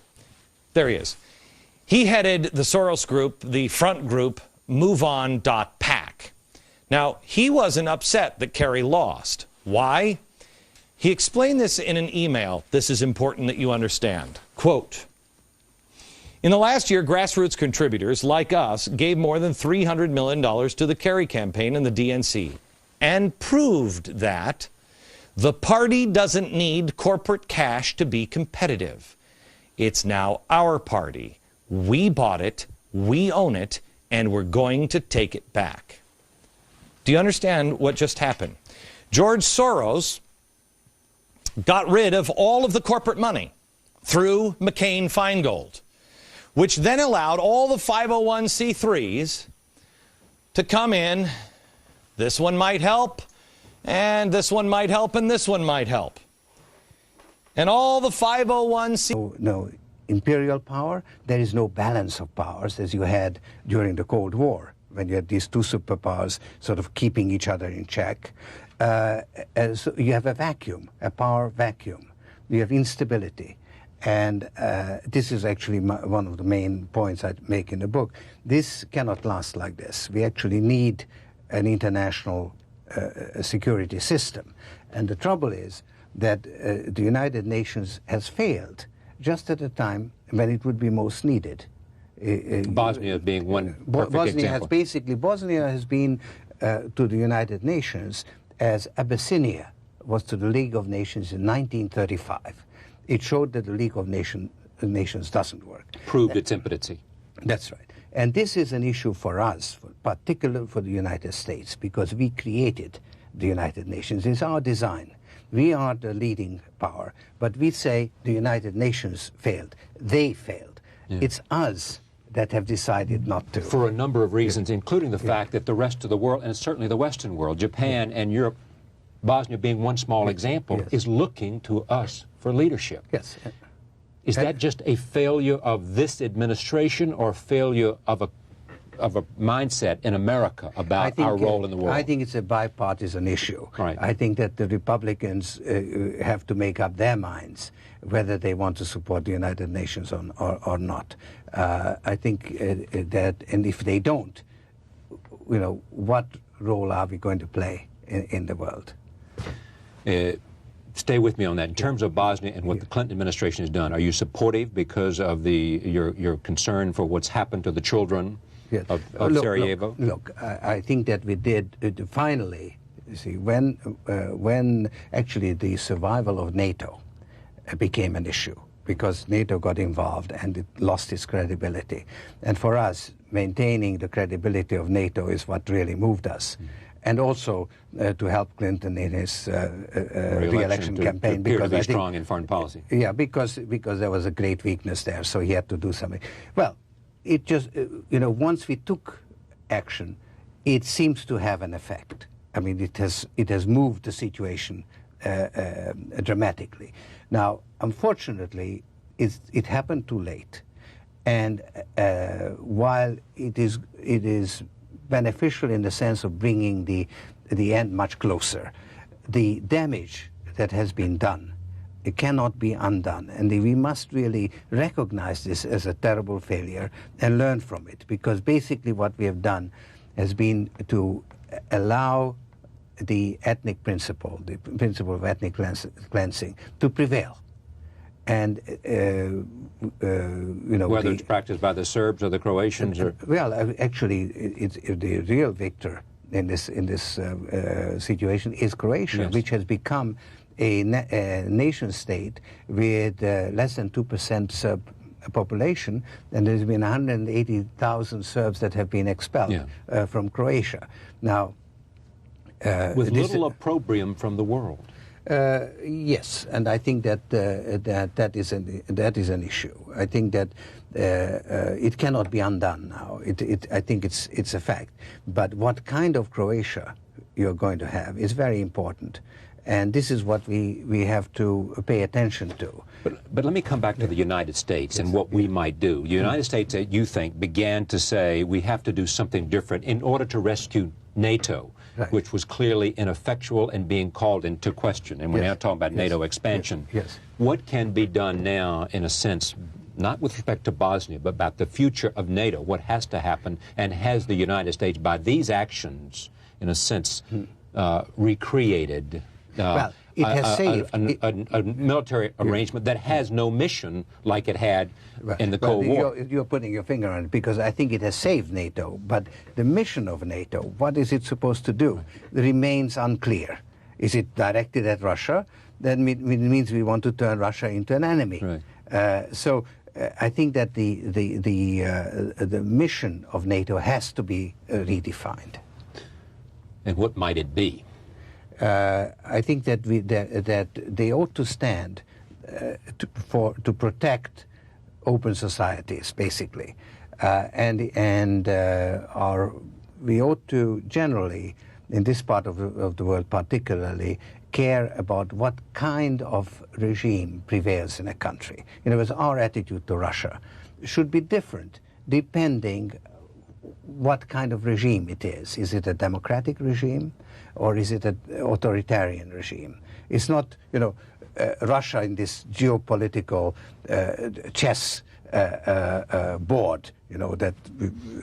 There he is. He headed the Soros group, the front group, MoveOn.pac. Now, he wasn't upset that Kerry lost. Why? He explained this in an email. This is important that you understand. Quote, in the last year, grassroots contributors like us gave more than $300 million to the Kerry campaign and the DNC and proved that the party doesn't need corporate cash to be competitive. It's now our party. We bought it, we own it, and we're going to take it back. Do you understand what just happened? George Soros got rid of all of the corporate money through McCain-Feingold, which then allowed all the 501c3s to come in. This one might help, and this one might help, and this one might help. And all the 501c... No imperial power, there is no balance of powers as you had during the Cold War, when you had these two superpowers sort of keeping each other in check. So you have a vacuum, a power vacuum. You have instability. And this is actually one of the main points I make in the book. This cannot last like this. We actually need an international security system. And the trouble is that the United Nations has failed just at a time when it would be most needed. Bosnia being one perfect example. Bosnia has been to the United Nations as Abyssinia was to the League of Nations in 1935. It showed that the League of Nations doesn't work. Proved its impotency. That's right. And this is an issue for us, particularly for the United States, because we created the United Nations. It's our design. We are the leading power, but we say the United Nations failed. They failed. Yeah. It's us that have decided not to. For a number of reasons, including the fact that the rest of the world, and certainly the Western world, Japan and Europe, Bosnia being one small example, is looking to us for leadership. Yes. Is that just a failure of this administration or failure of a mindset in America about our role in the world? I think it's a bipartisan issue. Right. I think that the Republicans have to make up their minds whether they want to support the United Nations or not. I think that, and if they don't, you know, what role are we going to play in the world? Stay with me on that. In terms of Bosnia and what the Clinton administration has done, are you supportive because of your concern for what's happened to the children of Sarajevo? Look, I think that we did finally. You see, when actually the survival of NATO became an issue, because NATO got involved and it lost its credibility, and for us, maintaining the credibility of NATO is what really moved us. And also to help Clinton in his re-election campaign, because I think strong in foreign policy. Yeah, because there was a great weakness there, so he had to do something. Well, it just once we took action, it seems to have an effect. I mean, it has moved the situation dramatically. Now, unfortunately, it happened too late, and while it is beneficial in the sense of bringing the end much closer, the damage that has been done, it cannot be undone, and we must really recognize this as a terrible failure and learn from it, because basically what we have done has been to allow the ethnic principle, the principle of ethnic cleansing, to prevail. And whether it's practiced by the Serbs or the Croatians, or well, actually, the real victor in this situation is Croatia, which has become a nation state with less than 2% Serb population, and there's been 180,000 Serbs that have been expelled from Croatia. Now, with little opprobrium from the world. Yes, and I think that that is an issue. I think that it cannot be undone now. I think it's a fact. But what kind of Croatia you're going to have is very important, and this is what we have to pay attention to. But let me come back to the United States and what we might do. The United States, you think, began to say we have to do something different in order to rescue NATO. Right. Which was clearly ineffectual and being called into question. And we're now talking about NATO expansion. Yes. What can be done now, in a sense, not with respect to Bosnia, but about the future of NATO? What has to happen, and has the United States, by these actions, in a sense, recreated a military arrangement that has no mission like it had in the Cold War. You're putting your finger on it, because I think it has saved NATO, but the mission of NATO, what is it supposed to do, remains unclear. Is it directed at Russia? Then it means we want to turn Russia into an enemy. So I think that the mission of NATO has to be redefined. And what might it be? I think that that they ought to stand to protect open societies, basically, we ought to generally, in this part of the world particularly, care about what kind of regime prevails in a country. In other words, our attitude to Russia should be different depending what kind of regime it is. Is it a democratic regime, or is it an authoritarian regime? It's not, Russia in this geopolitical chess board, that...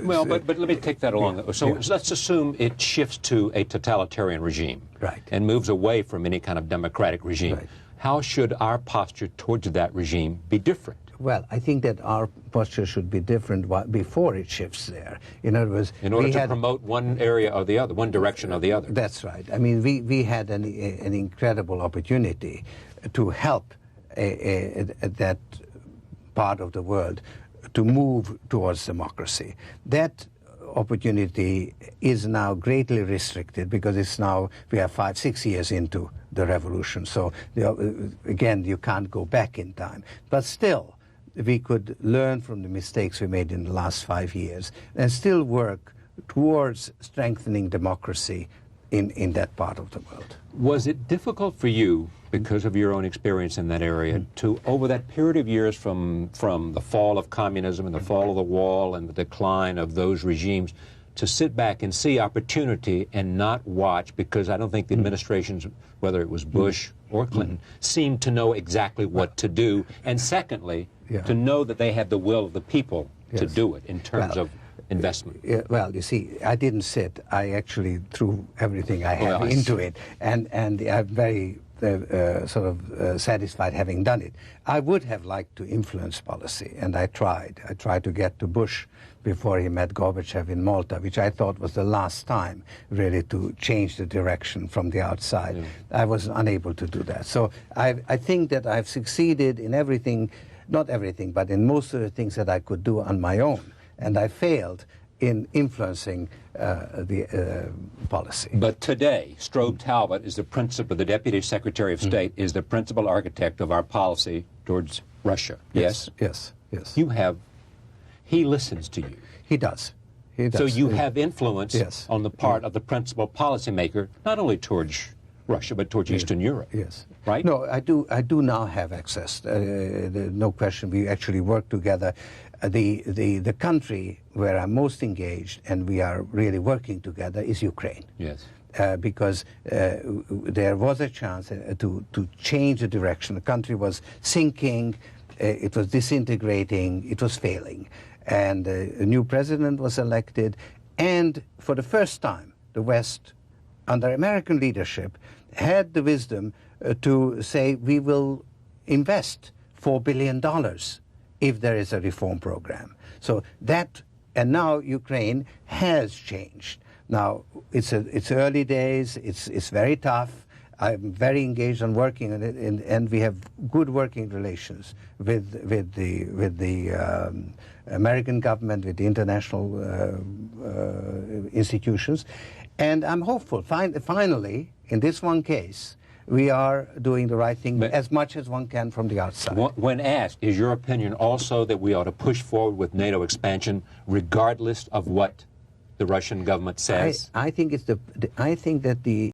Well, but let me take that along. So let's assume it shifts to a totalitarian regime. Right. And moves away from any kind of democratic regime. Right. How should our posture towards that regime be different? Well, I think that our posture should be different before it shifts there. In other words, in order to promote one area or the other, one direction or the other. That's right. I mean, we had an incredible opportunity to help that part of the world to move towards democracy. That opportunity is now greatly restricted because we are 5-6 years into the revolution. So again, you can't go back in time. But still, we could learn from the mistakes we made in the last 5 years and still work towards strengthening democracy in that part of the world. Was it difficult for you, because of your own experience in that area, to, over that period of years from the fall of communism and the fall of the wall and the decline of those regimes, to sit back and see opportunity and not watch, because I don't think the administrations, whether it was Bush or Clinton, seemed to know exactly what to do, and secondly, to know that they had the will of the people to do it in terms of investment? Well, you see, I didn't sit. I actually threw everything I had into it, and I'm very satisfied having done it. I would have liked to influence policy, and I tried. I tried to get to Bush before he met Gorbachev in Malta, which I thought was the last time really to change the direction from the outside. I was unable to do that. So I think that I've succeeded in everything, not everything, but in most of the things that I could do on my own. And I failed in influencing the policy. But today, Strobe Talbot is the Deputy Secretary of State, is the principal architect of our policy towards Russia. Yes? Yes. He listens to you. He does. So you have influence on the part of the principal policymaker, not only towards Russia, but towards Eastern Europe. Yes. Right? No, I do now have access. No question. We actually work together. The country where I'm most engaged and we are really working together is Ukraine. Yes. Because there was a chance to change the direction. The country was sinking, it was disintegrating, it was failing. And a new president was elected, and for the first time, the West, under American leadership, had the wisdom to say, we will invest $4 billion if there is a reform program. So that, and now Ukraine has changed. Now, it's early days, it's very tough. I'm very engaged on working on it, and we have good working relations with the American government, with the international institutions. And I'm hopeful. Finally, in this one case, we are doing the right thing as much as one can from the outside. When asked, is your opinion also that we ought to push forward with NATO expansion regardless of what the Russian government says? I think that the